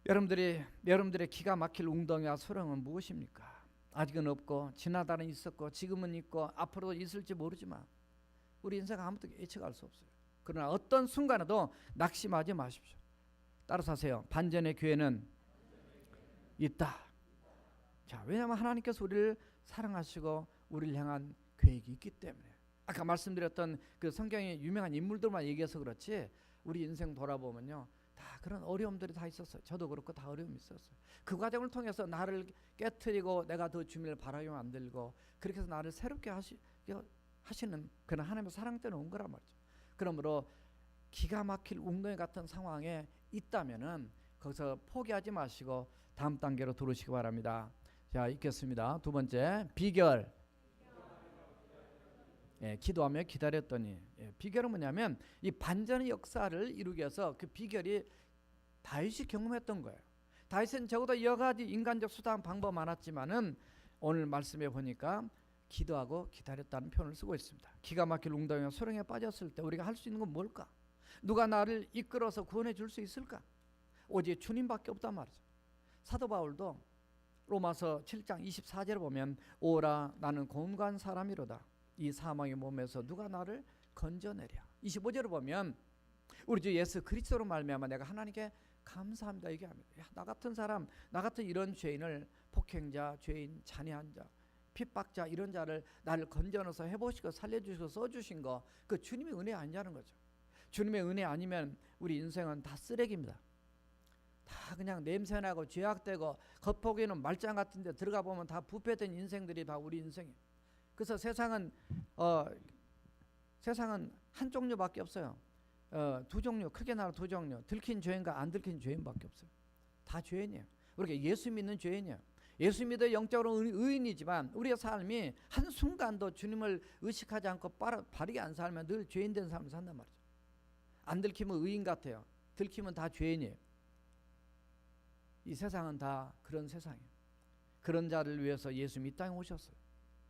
여러분들의 기가 막힐 웅덩이와 수렁은 무엇입니까? 아직은 없고 지나다는 있었고 지금은 있고 앞으로도 있을지 모르지만 우리 인생 아무도 예측할 수 없어요. 그러나 어떤 순간에도 낙심하지 마십시오. 따라서 하세요. 반전의 기회는 있다. 자, 왜냐하면 하나님께서 우리를 사랑하시고 우리를 향한 계획이 있기 때문에. 아까 말씀드렸던 그 성경의 유명한 인물들만 얘기해서 그렇지 우리 인생 돌아보면요 다 그런 어려움들이 다 있었어요. 저도 그렇고 다 어려움이 있었어요. 그 과정을 통해서 나를 깨트리고 내가 더 주님을 바라게 만들고 그렇게 해서 나를 새롭게 하시는 그런 하나님의 사랑 때문에 온 거란 말이죠. 그러므로 기가 막힐 웅덩이 같은 상황에 있다면은 거기서 포기하지 마시고 다음 단계로 들어오시기 바랍니다. 자, 읽겠습니다. 두 번째, 비결. 예, 기도하며 기다렸더니. 비결은 뭐냐면 이 반전의 역사를 이루기 위해서 그 비결이 다윗이 경험했던 거예요. 다윗은 적어도 여러 가지 인간적 수단 방법 많았지만은 오늘 말씀에 보니까 기도하고 기다렸다는 표현을 쓰고 있습니다. 기가 막힐 웅덩이와 수렁에 빠졌을 때 우리가 할 수 있는 건 뭘까? 누가 나를 이끌어서 구원해 줄 수 있을까? 오직 주님밖에 없단 말이죠. 사도 바울도 로마서 7장 24절을 보면 오라 나는 곤고한 사람이로다. 이 사망의 몸에서 누가 나를 건져내랴. 25절을 보면 우리 주 예수 그리스도로 말미암아 내가 하나님께 감사합니다 얘기합니다. 나 같은 사람, 나 같은 이런 죄인을 폭행자, 죄인, 잔해한 자 핍박자 이런 자를 나를 건져넣어서 해보시고 살려주시고 써주신 거, 그 주님의 은혜 아니냐는 거죠. 주님의 은혜 아니면 우리 인생은 다 쓰레기입니다. 다 그냥 냄새나고 죄악되고 겉보기에는 말짱 같은 데 들어가 보면 다 부패된 인생들이 다 우리 인생이에요. 그래서 세상은 한 종류밖에 없어요. 두 종류, 크게 나눠 두 종류. 들킨 죄인과 안 들킨 죄인밖에 없어요. 다 죄인이에요. 우리가 예수 믿는 죄인이에요. 예수 믿어 영적으로 의인이지만 우리의 삶이 한순간도 주님을 의식하지 않고 바르게 안 살면 늘 죄인된 삶을 산단 말이죠. 안 들키면 의인 같아요. 들키면 다 죄인이에요. 이 세상은 다 그런 세상이에요. 그런 자를 위해서 예수님이 이 땅에 오셨어요.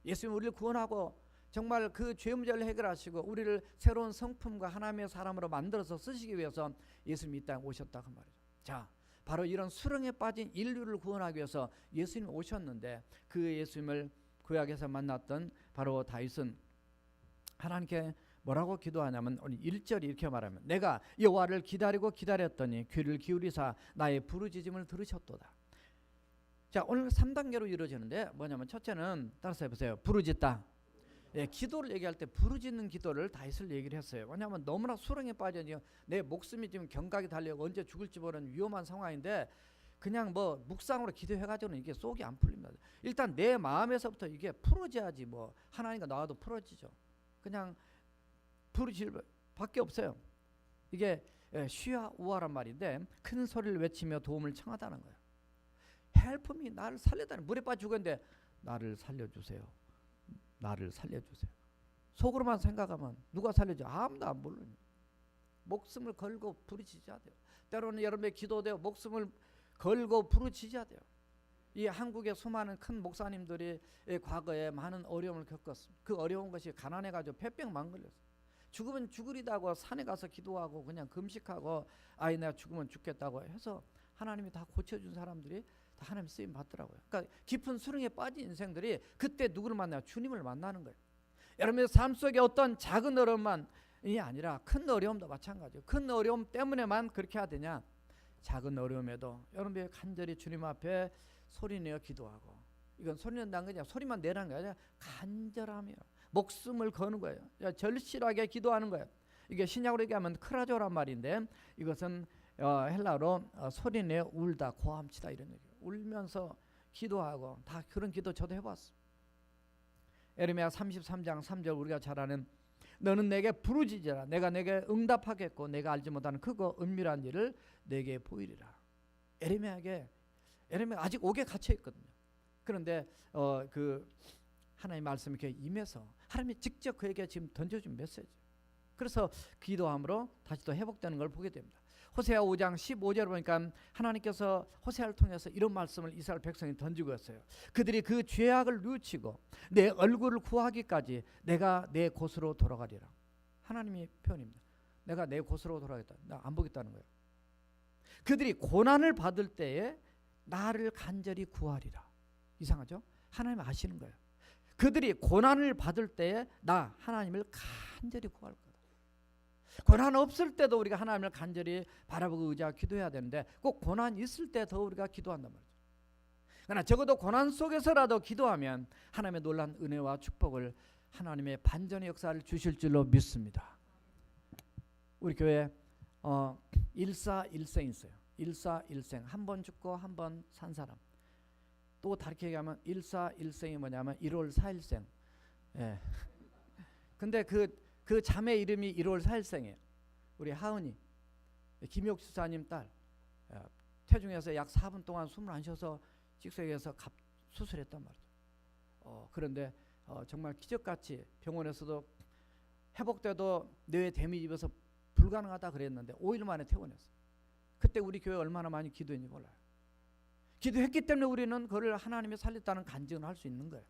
예수님이 우리를 구원하고 정말 그 죄 문제를 해결하시고 우리를 새로운 성품과 하나님의 사람으로 만들어서 쓰시기 위해서 예수님이 이 땅에 오셨다 그 말이죠. 자, 바로 이런 수렁에 빠진 인류를 구원하기 위해서 예수님이 오셨는데 그 예수님을 구약에서 만났던 바로 다윗은 하나님께 뭐라고 기도하냐면 오늘 1절이 이렇게 말하면 내가 여호와를 기다리고 기다렸더니 귀를 기울이사 나의 부르짖음을 들으셨도다. 자, 오늘 3단계로 이루어지는데 뭐냐면 첫째는 따라서 해보세요. 부르짖다. 예, 기도를 얘기할 때 부르짖는 기도를 다윗을 얘기를 했어요. 왜냐하면 너무나 수렁에 빠져 내 목숨이 지금 경각이 달려고 언제 죽을지 모르는 위험한 상황인데 그냥 뭐 묵상으로 기도해가지고는 이게 속이 안 풀립니다. 일단 내 마음에서부터 이게 풀어져야지 뭐 하나님과 나와도 풀어지죠. 그냥 부르짖을 밖에 없어요. 이게 쉬와 우아란 말인데 큰 소리를 외치며 도움을 청하다는 거예요. Help me, 나를 살려달라는, 물에 빠져 죽었는데 나를 살려주세요. 나를 살려주세요. 속으로만 생각하면 누가 살려줘? 아무도 안 모르는. 목숨을 걸고 부르짖어야 돼요. 때로는 여러분의 기도되어 목숨을 걸고 부르짖어야 돼요. 이 한국의 수많은 큰 목사님들이 과거에 많은 어려움을 겪었습니다. 그 어려운 것이 가난해가지고 폐병만 걸렸어요. 죽으면 죽으리다고 산에 가서 기도하고 그냥 금식하고 아이 내가 죽으면 죽겠다고 해서 하나님이 다 고쳐준 사람들이 다 하나님 쓰임 받더라고요. 그러니까 깊은 수렁에 빠진 인생들이 그때 누구를 만나요? 주님을 만나는 거예요. 여러분의 삶 속에 어떤 작은 어려움만이 아니라 큰 어려움도 마찬가지예요. 큰 어려움 때문에만 그렇게 해야 되냐? 작은 어려움에도 여러분이 간절히 주님 앞에 소리내어 기도하고, 이건 소리낸다는 게 아니라 소리만 내라는 게 아니라 간절하며 목숨을 거는 거예요. 절실하게 기도하는 거예요. 이게 신약으로 얘기하면 크라조란 말인데 이것은 헬라로 소리내어 울다, 고함치다 이런 얘기예요. 울면서 기도하고, 다 그런 기도 저도 해봤어요. 에레미야 33장 3절 우리가 잘 아는 너는 내게 부르짖으라 내가 내게 응답하겠고 내가 알지 못하는 크고 은밀한 일을 내게 보이리라. 에레미야 아직 옥에 갇혀 있거든요. 그런데 그 하나님 말씀이 이렇게 임해서 하나님이 직접 그에게 지금 던져준 메시지. 그래서 기도함으로 다시 또 회복되는 걸 보게 됩니다. 호세아 5장 15절 보니까 하나님께서 호세아를 통해서 이런 말씀을 이스라엘 백성이 던지고 있어요. 그들이 그 죄악을 뉘우치고 내 얼굴을 구하기까지 내가 내 곳으로 돌아가리라. 하나님의 표현입니다. 내가 내 곳으로 돌아가겠다. 나 안 보겠다는 거예요. 그들이 고난을 받을 때에 나를 간절히 구하리라. 이상하죠? 하나님 아시는 거예요. 그들이 고난을 받을 때에 나 하나님을 간절히 구할 거다. 고난 없을 때도 우리가 하나님을 간절히 바라보고 의지하고 기도해야 되는데 꼭 고난 있을 때 더 우리가 기도한단 말이죠. 그러나 적어도 고난 속에서라도 기도하면 하나님의 놀라운 은혜와 축복을, 하나님의 반전의 역사를 주실 줄로 믿습니다. 우리 교회 일사일생 있어요. 일사일생, 한 번 죽고 한 번 산 사람. 또 다르게 얘기하면 일사일생이 뭐냐면 1월 4일생. 예. 근데 그 자매 이름이 1월 4일생이에요. 우리 하은이, 김옥 수사님 딸. 태중에서 약 4분 동안 숨을 안 쉬어서 직속에서 수술했단 말이죠. 그런데 정말 기적같이 병원에서도 회복돼도 뇌에 데미지 입어서 불가능하다 그랬는데 5일 만에 퇴원했어요. 그때 우리 교회 얼마나 많이 기도했는지 몰라요. 기도했기 때문에 우리는 그를 하나님이 살렸다는 간증을 할 수 있는 거예요.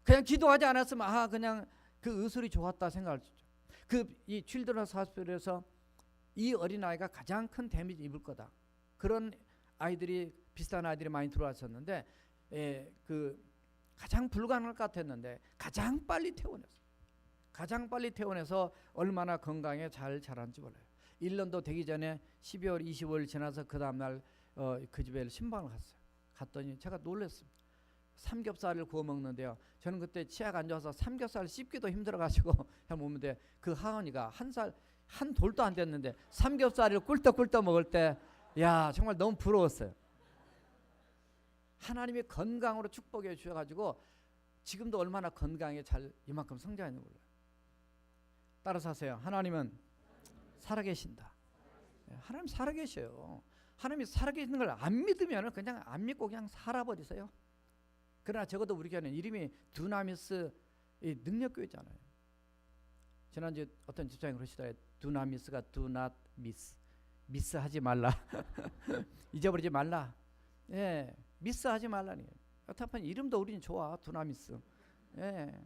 그냥 기도하지 않았으면 그냥 그 의술이 좋았다 생각할 수 있죠. 이 칠드런스 하스피털에서 이 어린아이가 가장 큰 데미지 입을 거다. 그런 아이들이, 비슷한 아이들이 많이 들어왔었는데 그 가장 불가능할 것 같았는데 가장 빨리 퇴원했어요. 가장 빨리 퇴원해서 얼마나 건강에 잘 자란지 몰라요. 1년도 되기 전에 12월 25일 지나서 그 다음날 그 집에 신방을 갔어요. 갔더니 제가 놀랐습니다. 삼겹살을 구워 먹는데요. 저는 그때 치아가 안 좋아서 삼겹살 씹기도 힘들어가지고 해 먹는데 그 하은이가 한 돌도 안 됐는데 삼겹살을 꿀떡꿀떡 먹을 때, 야 정말 너무 부러웠어요. 하나님이 건강으로 축복해 주셔가지고 지금도 얼마나 건강에 잘 이만큼 성장하는 몰라요. 따라서 하세요. 하나님은 살아계신다. 하나님 살아계셔요. 하나님이 살아계시는 걸 안 믿으면 그냥 안 믿고 그냥 살아버리세요. 그러나 적어도 우리 교회는 이름이 두나미스 능력교회잖아요. 지난주에 어떤 집사님이 그러시더라고요. 두나미스가 do not miss. 미스하지 말라. 잊어버리지 말라. 예, 미스하지 말라니. 어차피 이름도 우리는 좋아. 두나미스. 예,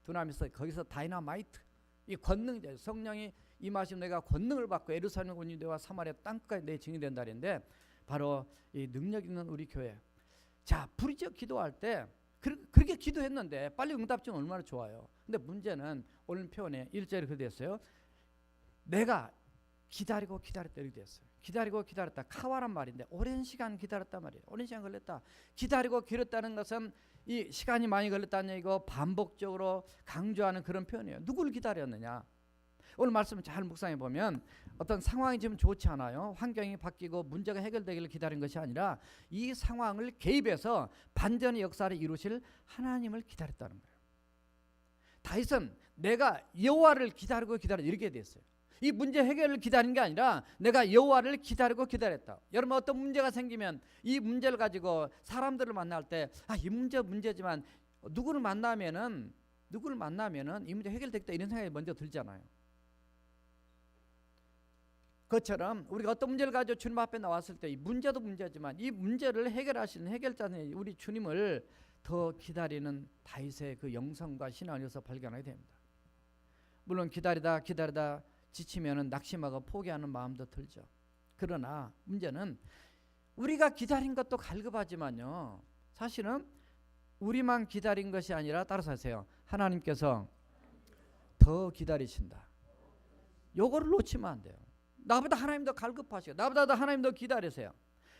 두나미스. 거기서 다이너마이트. 이 권능이죠. 성령이 임하시면 내가 권능을 받고 예루살렘 군인대와 사마리아 땅까지 내 증인이 된다는데 바로 이 능력 있는 우리 교회. 자, 부르짖어 기도할 때 그렇게 기도했는데 빨리 응답 주면 얼마나 좋아요. 근데 문제는 오늘 표현에 1절에 그렇게 됐어요. 내가 기다리고 기다렸다 이렇게 됐어요. 기다리고 기다렸다. 카와란 말인데 오랜 시간 기다렸단 말이에요. 오랜 시간 걸렸다. 기다리고 기다렸다는 것은 이 시간이 많이 걸렸다는 얘기고 반복적으로 강조하는 그런 표현이에요. 누구를 기다렸느냐. 오늘 말씀을 잘 묵상해 보면 어떤 상황이 지금 좋지 않아요. 환경이 바뀌고 문제가 해결되기를 기다린 것이 아니라 이 상황을 개입해서 반전의 역사를 이루실 하나님을 기다렸다는 거예요. 다윗은 내가 여호와를 기다리고 이렇게 됐어요. 이 문제 해결을 기다린 게 아니라 내가 여호와를 기다리고 기다렸다. 여러분 어떤 문제가 생기면 이 문제를 가지고 사람들을 만날 때 이 문제지만 누구를 만나면은 이 문제 해결되겠다 이런 생각이 먼저 들잖아요. 그것처럼 우리가 어떤 문제를 가지고 주님 앞에 나왔을 때 이 문제도 문제지만 이 문제를 해결하시는 해결자는 우리 주님을 더 기다리는 다윗의 그 영성과 신앙에서 발견하게 됩니다. 물론 기다리다 지치면은 낙심하고 포기하는 마음도 들죠. 그러나 문제는 우리가 기다린 것도 갈급하지만요. 사실은 우리만 기다린 것이 아니라 따라서 하세요. 하나님께서 더 기다리신다. 요거를 놓치면 안 돼요. 나보다 하나님 더 갈급하시고 나보다 더 하나님 더 기다리세요.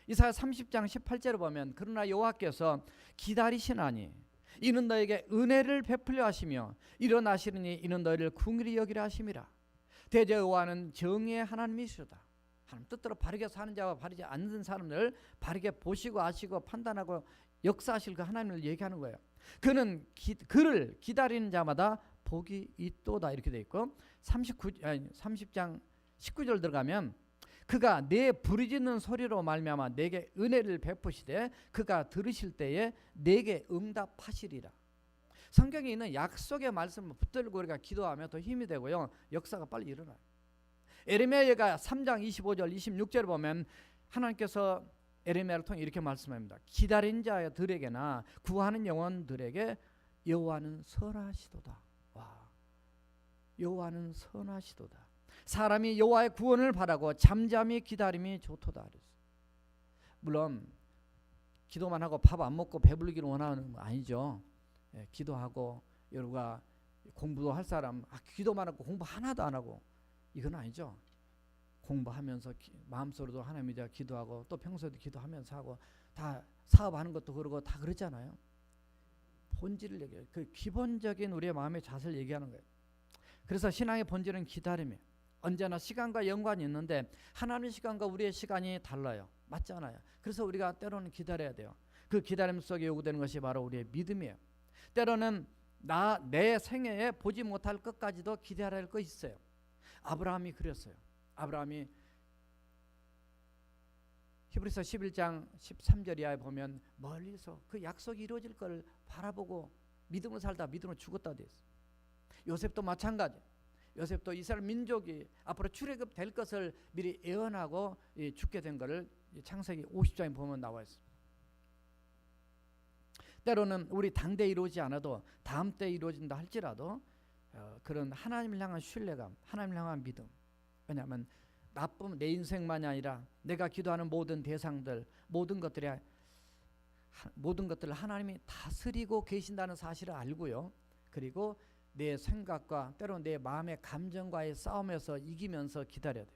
이사야 30장 18절을 보면 그러나 여호와께서 기다리시나니 이는 너에게 은혜를 베풀려 하시며 일어나시리니 이는 너희를 긍휼히 여기려 하심이라. 대저 여호와는 정의의 하나님이시로다. 하나님 뜻대로 바르게 사는 자와 바르지 않는 사람들 바르게 보시고 아시고 판단하고 역사하실 그 하나님을 얘기하는 거예요. 그는 그를 기다리는 자마다 복이 있도다 이렇게 돼 있고 30장 19절 들어가면 그가 내 부르짖는 소리로 말미암아 내게 은혜를 베푸시되 그가 들으실 때에 내게 응답하시리라. 성경에 있는 약속의 말씀을 붙들고 우리가 기도하면 더 힘이 되고요. 역사가 빨리 일어나요. 에레미야가 3장 25절 26절을 보면 하나님께서 에레미야를 통해 이렇게 말씀합니다. 기다린 자들에게나 구하는 영혼들에게 여호와는 선하시도다. 와, 여호와는 선하시도다. 사람이 여호와의 구원을 바라고 잠잠히 기다림이 좋도다. 물론 기도만 하고 밥 안 먹고 배부르기를 원하는 거 아니죠. 기도하고 여러분과 공부도 할 사람 기도만 하고 공부 하나도 안 하고 이건 아니죠. 공부하면서 마음속으로도 하나님 이제 기도하고 또 평소에도 기도하면서 하고 다 사업하는 것도 그러고 다 그러잖아요. 본질을 얘기해요. 그 기본적인 우리의 마음의 자세를 얘기하는 거예요. 그래서 신앙의 본질은 기다림이에요. 언제나 시간과 연관이 있는데 하나님의 시간과 우리의 시간이 달라요. 맞잖아요. 그래서 우리가 때로는 기다려야 돼요. 그 기다림 속에 요구되는 것이 바로 우리의 믿음이에요. 때로는 내 생애에 보지 못할 것까지도 기다려야 할 것이 있어요. 아브라함이 그랬어요. 아브라함이 히브리서 11장 13절 이하에 보면 멀리서 그 약속이 이루어질 걸 바라보고 믿음으로 살다 믿음으로 죽었다 돼 있어요. 요셉도 마찬가지. 요셉도 이스라엘 민족이 앞으로 출애굽될 것을 미리 예언하고 죽게 된 것을 창세기 50장에 보면 나와 있어요. 때로는 우리 당대 이루어지지 않아도 다음 때 이루어진다 할지라도 그런 하나님을 향한 신뢰감, 하나님을 향한 믿음. 왜냐하면 나쁜 내 인생만이 아니라 내가 기도하는 모든 대상들, 모든 것들을 하나님이 다스리고 계신다는 사실을 알고요. 그리고 내 생각과 때로는 내 마음의 감정과의 싸움에서 이기면서 기다려야 돼요.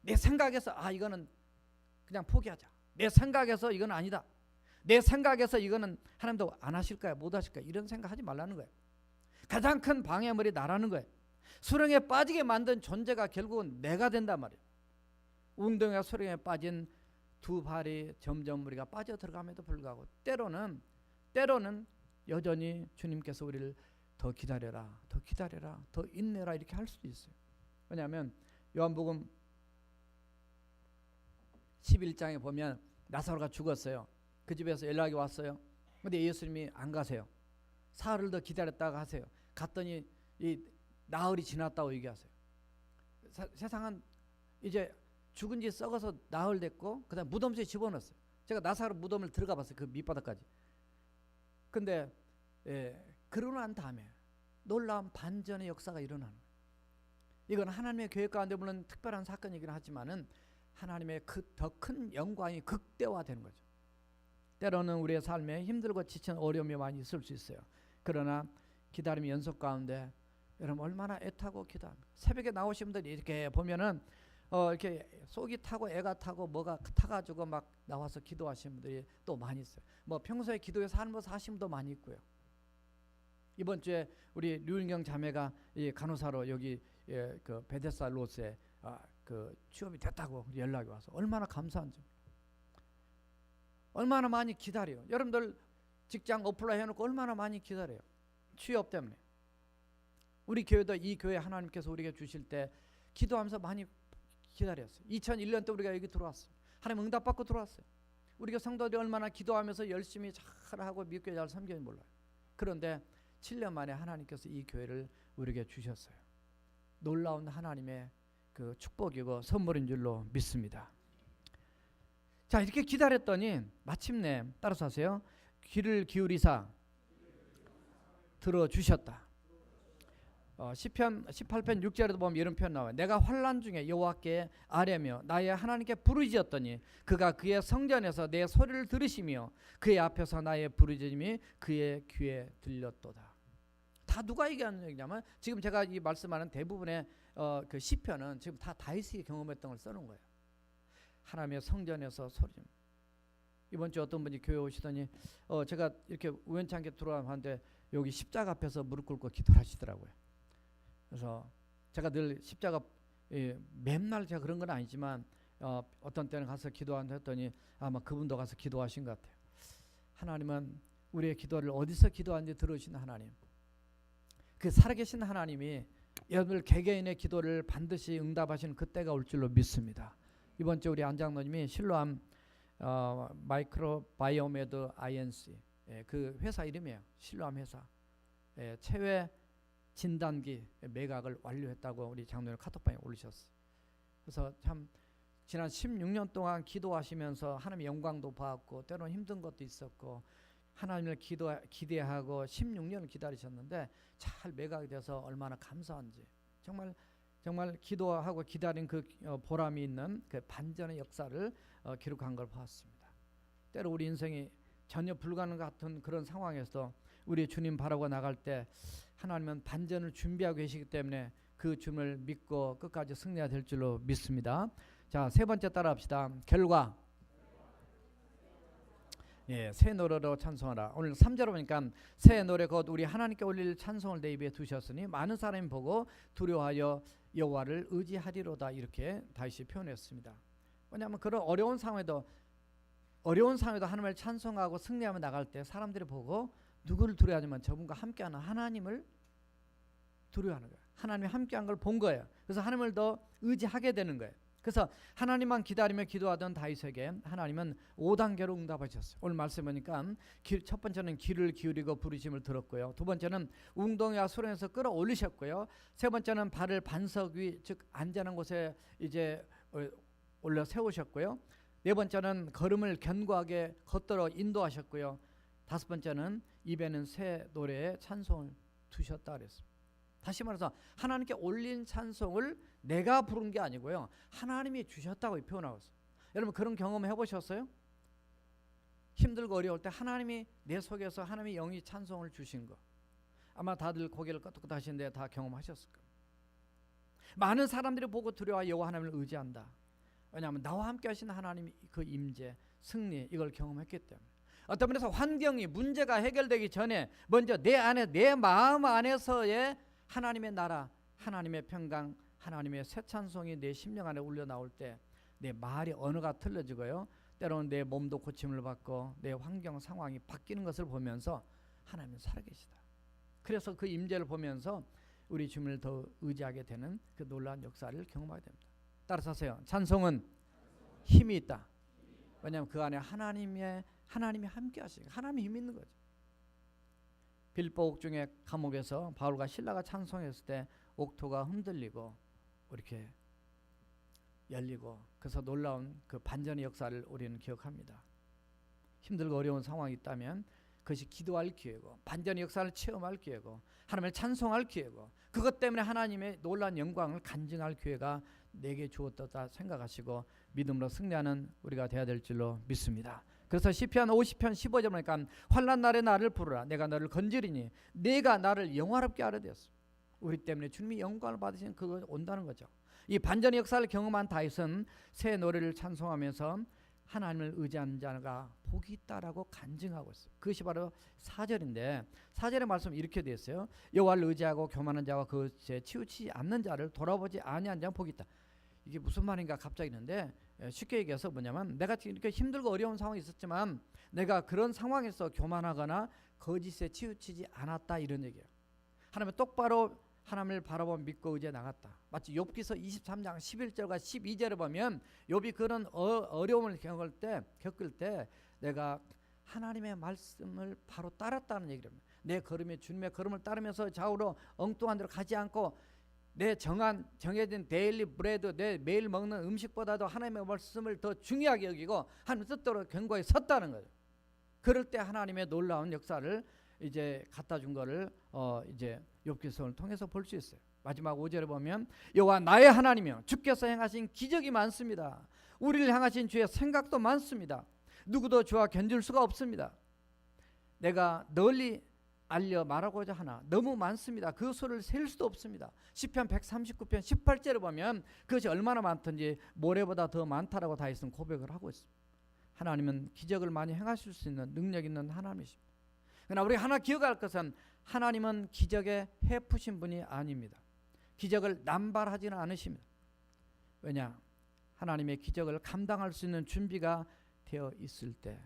내 생각에서 이거는 그냥 포기하자. 내 생각에서 이건 아니다. 내 생각에서 이거는 하나님도 안 하실까요? 못 하실까요? 이런 생각하지 말라는 거예요. 가장 큰 방해물이 나라는 거예요. 수렁에 빠지게 만든 존재가 결국은 내가 된단 말이에요. 웅덩이와 수렁에 빠진 두 발이 점점 우리가 빠져 들어감에도 불구하고 때로는 여전히 주님께서 우리를 더 기다려라, 더 기다려라, 더 인내라 이렇게 할 수도 있어요. 왜냐하면 요한복음 11장에 보면 나사로가 죽었어요. 그 집에서 연락이 왔어요. 근데 예수님이 안 가세요. 사흘을 더 기다렸다가 하세요. 갔더니 이 나흘이 지났다고 얘기하세요. 세상은 이제 죽은 지 썩어서 나흘 됐고 그다음 무덤수에 집어넣었어요. 제가 나사로 무덤을 들어가 봤어요. 그 밑바닥까지. 근데 그러고 난 다음에 놀라운 반전의 역사가 일어나는 거예요. 이건 하나님의 계획 가운데 물론 특별한 사건이긴 하지만은 하나님의 그 더 큰 영광이 극대화되는 거죠. 때로는 우리의 삶에 힘들고 지친 어려움이 많이 있을 수 있어요. 그러나 기다림의 연속 가운데 여러분 얼마나 애타고 기도합니까? 새벽에 나오신 분들이 이렇게 보면은 이렇게 속이 타고 애가 타고 뭐가 타가지고 막 나와서 기도하시는 분들이 또 많이 있어요. 뭐 평소에 기도에 삶을 사신 분도 많이 있고요. 이번 주에 우리 류은경 자매가 이 간호사로 여기 그 베데스다 로스에 그 취업이 됐다고 연락이 와서 얼마나 감사한지. 얼마나 많이 기다려요. 여러분들 직장 어플라이 해놓고 얼마나 많이 기다려요. 취업 때문에. 우리 교회도 이 교회 하나님께서 우리에게 주실 때 기도하면서 많이 기다렸어요. 2001년 때 우리가 여기 들어왔어요. 하나님 응답받고 들어왔어요. 우리가 성도들이 얼마나 기도하면서 열심히 잘하고 믿게 잘 섬기는지 몰라요. 그런데 7년 만에 하나님께서 이 교회를 우리에게 주셨어요. 놀라운 하나님의 그 축복이고 선물인 줄로 믿습니다. 자, 이렇게 기다렸더니 마침내 따라서 하세요. 귀를 기울이사 들어주셨다. 시편 18편 6절에도 보면 이런 표현 나와요. 내가 환난 중에 여호와께 아뢰며 나의 하나님께 부르짖었더니 그가 그의 성전에서 내 소리를 들으시며 그의 앞에서 나의 부르짖음이 그의 귀에 들렸도다. 다 누가 얘기하는 얘기냐면 지금 제가 이 말씀하는 대부분의 그 시편은 지금 다 다윗이 경험했던 걸 써놓은 거예요. 하나님의 성전에서 소리. 이번 주 어떤 분이 교회 오시더니 제가 이렇게 우연찮게 들어왔는데 여기 십자가 앞에서 무릎 꿇고 기도를 하시더라고요. 그래서 제가 늘 십자가 맨날 제가 그런 건 아니지만 어떤 때는 가서 기도한다 했더니 아마 그분도 가서 기도하신 것 같아요. 하나님은 우리의 기도를 어디서 기도하는지 들으시는 하나님. 그 살아계신 하나님이 여러분들 개개인의 기도를 반드시 응답하시는 그때가 올 줄로 믿습니다. 이번 주 우리 안장로님이 실로암 마이크로바이오메드 INC 그 회사 이름이에요. 실로암 회사 체외 진단기 매각을 완료했다고 우리 장로님 카톡방에 올리셨어요. 그래서 참 지난 16년 동안 기도하시면서 하나님의 영광도 받았고 때로는 힘든 것도 있었고 하나님을 기대하고 16년을 기다리셨는데 잘 매각이 돼서 얼마나 감사한지 정말 기도하고 기다린 그 보람이 있는 그 반전의 역사를 기록한 걸 봤습니다. 때로 우리 인생이 전혀 불가능 같은 그런 상황에서 우리 주님 바라고 나갈 때 하나님은 반전을 준비하고 계시기 때문에 그 주님을 믿고 끝까지 승리가 될 줄로 믿습니다. 자, 세 번째 따라합시다. 결과. 새 노래로 찬송하라. 오늘 3절로 보니까 새 노래 곧 우리 하나님께 올릴 찬송을 내 입에 두셨으니 많은 사람이 보고 두려워하여 여호와를 의지하리로다 이렇게 다시 표현했습니다. 왜냐하면 그런 어려운 상황에도 하나님을 찬송하고 승리하며 나갈 때 사람들이 보고 누구를 두려워하냐면 저분과 함께하는 하나님을 두려워하는 거예요. 하나님이 함께한 걸 본 거예요. 그래서 하나님을 더 의지하게 되는 거예요. 그래서 하나님만 기다리며 기도하던 다윗에게 하나님은 5단계로 응답하셨어요. 오늘 말씀 보니까 첫 번째는 귀를 기울이고 부르심을 들었고요. 두 번째는 웅덩이와 수렁에서 끌어올리셨고요. 세 번째는 발을 반석 위 즉 안전한 곳에 이제 올려 세우셨고요. 네 번째는 걸음을 견고하게 걷도록 인도하셨고요. 다섯 번째는 입에는 새 노래의 찬송을 두셨다 그랬습니다. 다시 말해서 하나님께 올린 찬송을 내가 부른 게 아니고요. 하나님이 주셨다고 표현하고 있어요. 여러분 그런 경험 해보셨어요? 힘들고 어려울 때 하나님이 내 속에서 하나님의 영이 찬송을 주신 거 아마 다들 고개를 끄덕끄덕 하시는데 다 경험하셨을 거예요. 많은 사람들이 보고 두려워 여호와 하나님을 의지한다. 왜냐하면 나와 함께 하신 하나님이 그 임재, 승리 이걸 경험했기 때문에 어떤 면에서 환경이 문제가 해결되기 전에 먼저 내 안에 내 마음 안에서의 하나님의 나라, 하나님의 평강, 하나님의 새 찬송이 내 심령 안에 울려 나올 때 내 말이 언어가 틀려지고요. 때로는 내 몸도 고침을 받고 내 환경 상황이 바뀌는 것을 보면서 하나님은 살아계시다. 그래서 그 임재를 보면서 우리 주님을 더 의지하게 되는 그 놀라운 역사를 경험하게 됩니다. 따라서 하세요. 찬송은 힘이 있다. 왜냐하면 그 안에 하나님이 함께 하시니까 하나님이 힘이 있는 거죠. 빌립보 옥중의 감옥에서 바울과 실라가 찬송했을 때 옥토가 흔들리고 이렇게 열리고 그래서 놀라운 그 반전의 역사를 우리는 기억합니다. 힘들고 어려운 상황이 있다면 그것이 기도할 기회고 반전의 역사를 체험할 기회고 하나님을 찬송할 기회고 그것 때문에 하나님의 놀라운 영광을 간증할 기회가 내게 주었다 생각하시고 믿음으로 승리하는 우리가 되어야 될 줄로 믿습니다. 그래서 시편 50편 15절 보니까 환난 날에 나를 부르라 내가 너를 건지리니 내가 나를 영화롭게 하려 되었어. 우리 때문에 주님이 영광을 받으시는 그거 온다는 거죠. 이 반전의 역사를 경험한 다윗은 새 노래를 찬송하면서 하나님을 의지하는 자가 복이 있다라고 간증하고 있어요. 그것이 바로 4절인데 4절의 말씀 이렇게 되어 있어요. 여호와를 의지하고 교만한 자와 그것에 치우치지 않는 자를 돌아보지 아니한 자는 복이 있다. 이게 무슨 말인가 갑자기 있는데 쉽게 얘기해서 뭐냐면 내가 이렇게 힘들고 어려운 상황이 있었지만 내가 그런 상황에서 교만하거나 거짓에 치우치지 않았다 이런 얘기예요. 하나님은 똑바로 하나님을 바라보며 믿고 의지해 나갔다. 마치 욥기서 23장 11절과 12절에 보면 욥이 그런 어려움을 겪을 때 내가 하나님의 말씀을 바로 따랐다는 얘기를 합니다. 내 걸음에 주님의 걸음을 따르면서 좌우로 엉뚱한 데로 가지 않고 내 정해진 데일리 브레드 내 매일 먹는 음식보다도 하나님의 말씀을 더 중요하게 여기고 하나님 뜻대로 견고하게 섰다는 거죠. 그럴 때 하나님의 놀라운 역사를 이제 갖다 준 거를 이제 욥기서를 통해서 볼 수 있어요. 마지막 5절에 보면 여호와 나의 하나님이여 주께서 행하신 기적이 많습니다. 우리를 향하신 주의 생각도 많습니다. 누구도 주와 견줄 수가 없습니다. 내가 널리 알려 말하고자 하나 너무 많습니다. 그 수를 셀 수도 없습니다. 시편 139편 18절에 보면 그것이 얼마나 많든지 모래보다 더 많다라고 다윗은 고백을 하고 있습니다. 하나님은 기적을 많이 행하실 수 있는 능력 있는 하나님이십니다. 그러나 우리 하나 기억할 것은 하나님은 기적에 해푸신 분이 아닙니다. 기적을 남발하지는 않으십니다. 왜냐? 하나님의 기적을 감당할 수 있는 준비가 되어 있을 때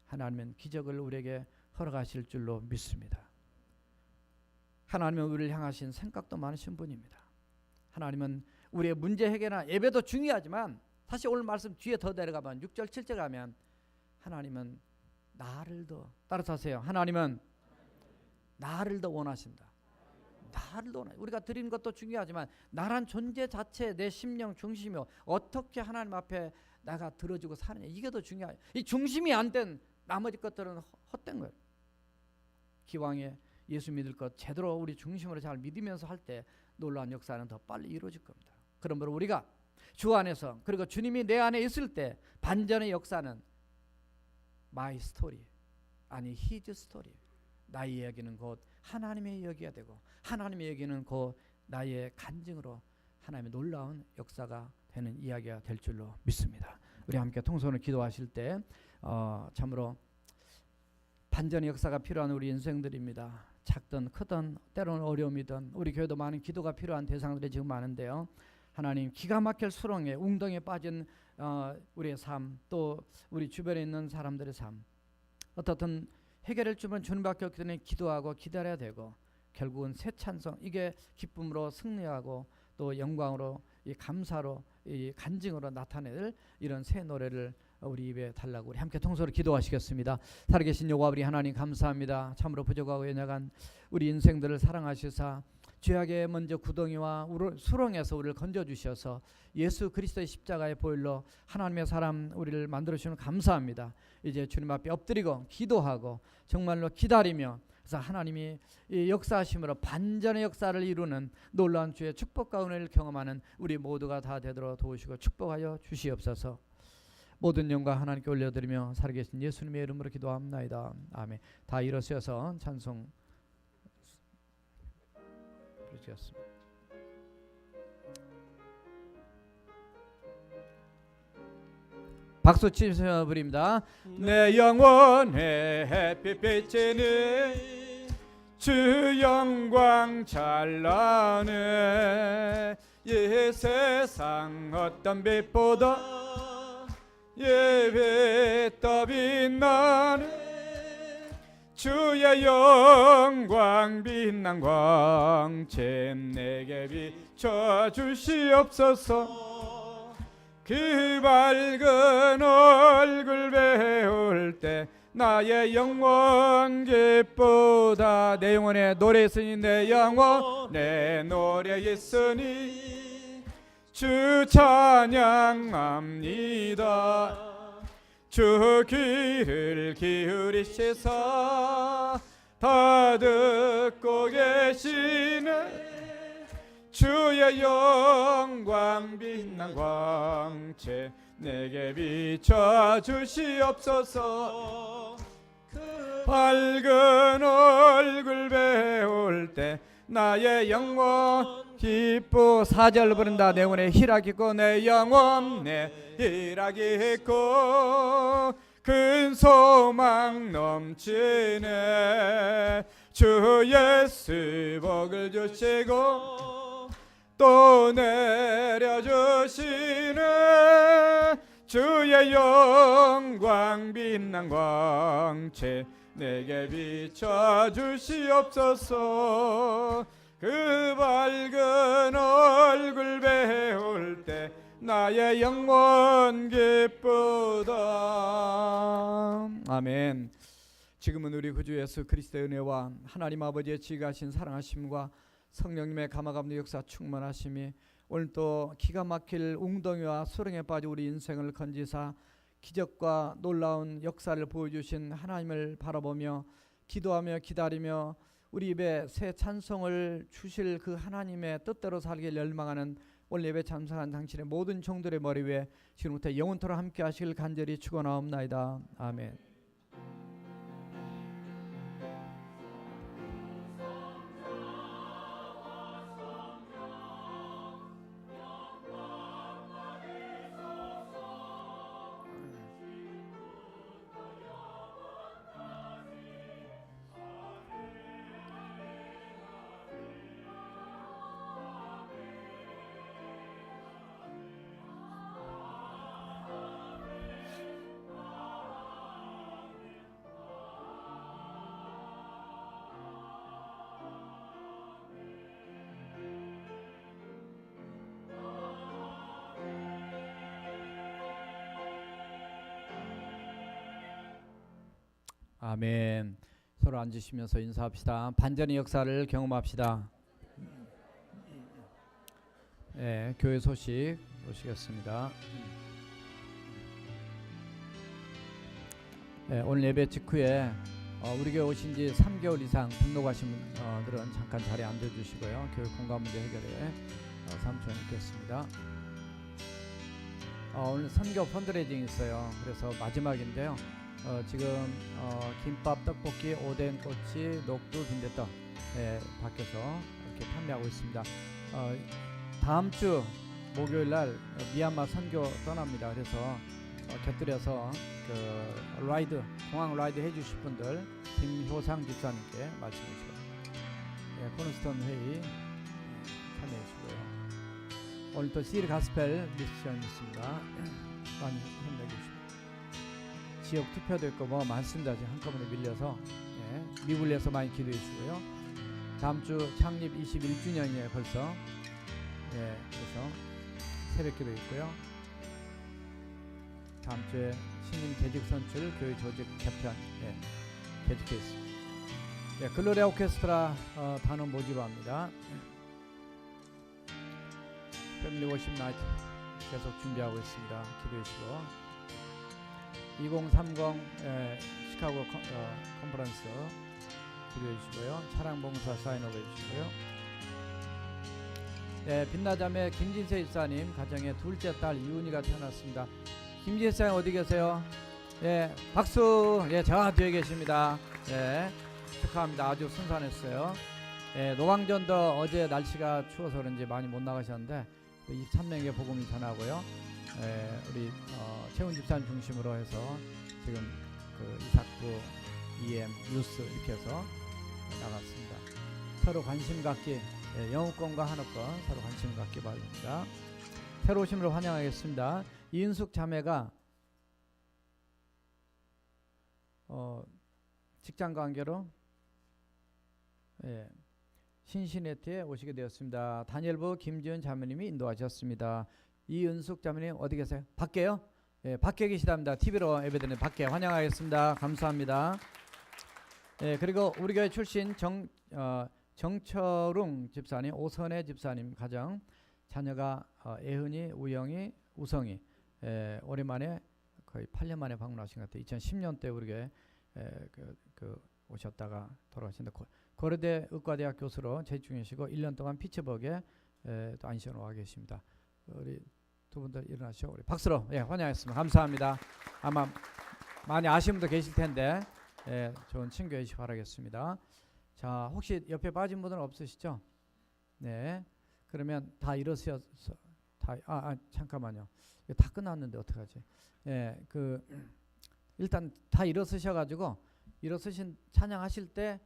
하나님은 기적을 우리에게 허락하실 줄로 믿습니다. 하나님은 우리를 향하신 생각도 많으신 분입니다. 하나님은 우리의 문제 해결이나 예배도 중요하지만 사실 오늘 말씀 뒤에 더 내려가면 6절 7절 가면 하나님은 나를 더 따라서 하세요. 하나님은 나를 더 원하신다. 나를 더 원하. 우리가 드리는 것도 중요하지만 나란 존재 자체 내 심령 중심이요 어떻게 하나님 앞에 나가 들어주고 사느냐 이게 더 중요해요. 이 중심이 안 된 나머지 것들은 헛된 거예요. 기왕에 예수 믿을 것 제대로 우리 중심으로 잘 믿으면서 할 때 놀라운 역사는 더 빨리 이루어질 겁니다. 그러므로 우리가 주 안에서 그리고 주님이 내 안에 있을 때 반전의 역사는 my story 아니 his story 나의 이야기는 곧 하나님의 이야기가 되고 하나님의 이야기는 곧 나의 간증으로 하나님의 놀라운 역사가 되는 이야기가 될 줄로 믿습니다. 우리 함께 통성으로 기도하실 때 참으로 반전의 역사가 필요한 우리 인생들입니다. 작든 크든 때로는 어려움이든 우리 교회도 많은 기도가 필요한 대상들이 지금 많은데요. 하나님 기가 막힐 수렁에 웅덩이에 빠진 우리의 삶 또 우리 주변에 있는 사람들의 삶 어떻든 해결할 주면 주님밖에 없기 때문에 기도하고 기다려야 되고 결국은 새 찬송 이게 기쁨으로 승리하고 또 영광으로 이 감사로 이 간증으로 나타낼 이런 새 노래를 우리 입에 달라고 우리 함께 통성으로 기도하시겠습니다. 살아계신 여호와 우리 하나님 감사합니다. 참으로 부족하고 연약한 우리 인생들을 사랑하시사 죄악의 먼저 구덩이와 수렁에서 우리를 건져주셔서 예수 그리스도의 십자가의 보혈로 하나님의 사람 우리를 만들어주시는 감사합니다. 이제 주님 앞에 엎드리고 기도하고 정말로 기다리며 그래서 하나님이 이 역사하심으로 반전의 역사를 이루는 놀라운 주의 축복과 은혜를 경험하는 우리 모두가 다 되도록 도우시고 축복하여 주시옵소서. 모든 영광 하나님께 올려드리며 살아계신 예수님의 이름으로 기도합나이다. 아멘. 다 일어서서 찬송 부르시겠습니다. 박수 치시며 부릅니다. 내 영혼의 햇빛비치는 주 영광 찬란해. 이 세상 어떤 빛보다 예배떠 빛나는 주의 영광 빛난 광채 내게 비춰 주시옵소서. 그 밝은 얼굴 배울 때 나의 영혼 기쁘다. 내 영혼에 노래 있으니 내 영혼 내 노래 있으니 주 찬양합니다. 주 귀를 기울이시사 다 듣고 계시네. 주의 영광 빛난 광채 내게 비춰 주시옵소서. 밝은 얼굴 배울 때 나의 영혼 기쁘. 4절 부른다. 내 영혼에 희락이 있고 내 영혼 내 희락이 있고 큰 소망 넘치네. 주 예수 복을 주시고 또 내려주시네. 주의 영광 빛난 광채 내게 비춰 주시옵소서. 그 밝은 얼굴 배울 때 나의 영혼 기쁘다. 아멘. 지금은 우리 구주 예수 그리스도의 은혜와 하나님 아버지의 지극하신 사랑하심과 성령님의 감화감동 역사 충만하심이 오늘 또 기가 막힐 웅덩이와 수렁에 빠져 우리 인생을 건지사 기적과 놀라운 역사를 보여주신 하나님을 바라보며 기도하며 기다리며 우리 입에 새 찬송을 주실 그 하나님의 뜻대로 살길 열망하는 오늘 예배 참석한 당신의 모든 종들의 머리 위에 지금부터 영원토록 함께 하시길 간절히 축원하옵나이다. 아멘. 아멘. 서로 앉으시면서 인사합시다. 반전의 역사를 경험합시다. 네, 교회 소식 보시겠습니다. 네, 오늘 예배 직후에 우리 교회 오신 지 3개월 이상 등록하신 분들은 잠깐 자리에 앉아주시고요. 교회 공간 문제 해결에 3초 있겠습니다. 오늘 선교 펀드레이징 있어요. 그래서 마지막인데요. 지금 김밥, 떡볶이, 오뎅, 꼬치, 녹두, 빈대떡 밖에서 이렇게 판매하고 있습니다. 다음 주 목요일날 미얀마 선교 떠납니다. 그래서 곁들여서 그 라이드, 공항 라이드 해주실 분들 김효상 집사님께 말씀해 주시고요. 코너스톤 회의 참여해 주시고요. 오늘 또 시리 가스펠 미션 있습니다. 많이 힘내게 주시고. 지역 투표도 있고 뭐 많습니다. 지금 한꺼번에 밀려서 미국을 위해서 많이 기도해 주시고요. 다음 주 창립 21주년이에요 벌써. 그래서 새벽기도 있고요. 다음 주에 신임 재직 선출 교회 조직 개편 계속해 있습니다. 글로리아 오케스트라 단원 모집합니다. 패밀리 워십 나이트 계속 준비하고 있습니다. 기도해 주시고 2030 시카고 컨퍼런스 기도해 주시고요. 차량봉사 사인업 해주시고요. 빛나자매 김진세 집사님 가정의 둘째 딸 이훈이가 태어났습니다. 김진세 집사님 어디 계세요? 박수. 저 뒤에 계십니다. 축하합니다. 아주 순산했어요. 노광전도 어제 날씨가 추워서 그런지 많이 못 나가셨는데 23명에게 복음을 전하고요. 우리 최훈 집사님 중심으로 해서 지금 그 이삭부, EM, 뉴스 이렇게 해서 나갔습니다. 서로 관심 갖기, 영어권과 한어권 서로 관심 갖기 바랍니다. 새로 오신 분을 환영하겠습니다. 이은숙 자매가 직장 관계로 신시내티에 오시게 되었습니다. 다니엘부 김지은 자매님이 인도하셨습니다. 이은숙 자매님 어디 계세요? 밖에요? 밖에 계시답니다. TV로 예배드리는 밖에 환영하겠습니다. 감사합니다. 그리고 우리 교회 출신 정철웅 집사님, 오선혜 집사님 가정 자녀가 애은이, 우영이, 우성이 오랜만에 거의 8년 만에 방문하신 것 같아요. 2010년 때 우리 교회 오셨다가 돌아가신다. 고려대 의과대학 교수로 재직 중이시고 1년 동안 피츠버그에 또 안시원으로 와 계십니다. 우리 두 분들 일어나시죠. 우리 박수로 환영했습니다. 감사합니다. 아마 많이 아시는 분도 계실 텐데 좋은 친구 되시기 바라겠습니다. 자, 혹시 옆에 빠진 분들은 없으시죠? 네. 그러면 다 일어서서 잠깐만요. 이거 다 끝났는데 어떡하지? 일단 다 일어서셔가지고 일어서신 찬양하실 때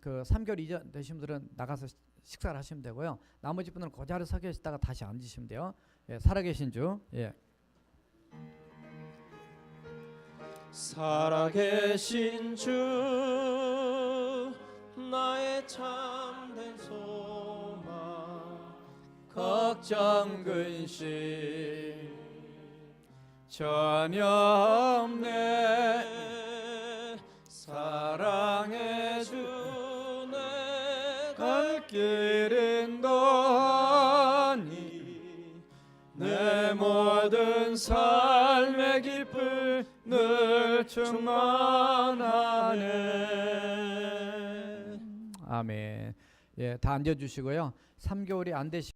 그 3개월 이전 되신 분들은 나가서 식사를 하시면 되고요. 나머지 분들은 그 자리에 서 계시다가 다시 앉으시면 돼요. 살아계신 주. 살아계신 주 나의 참된 소망 걱정 근심 전혀 없네. 사랑해 주네 갈 길은 더하니 내 모든 삶의 기쁨 늘 충만하네. 아멘. 다 앉아주시고요. 3개월이 안 되시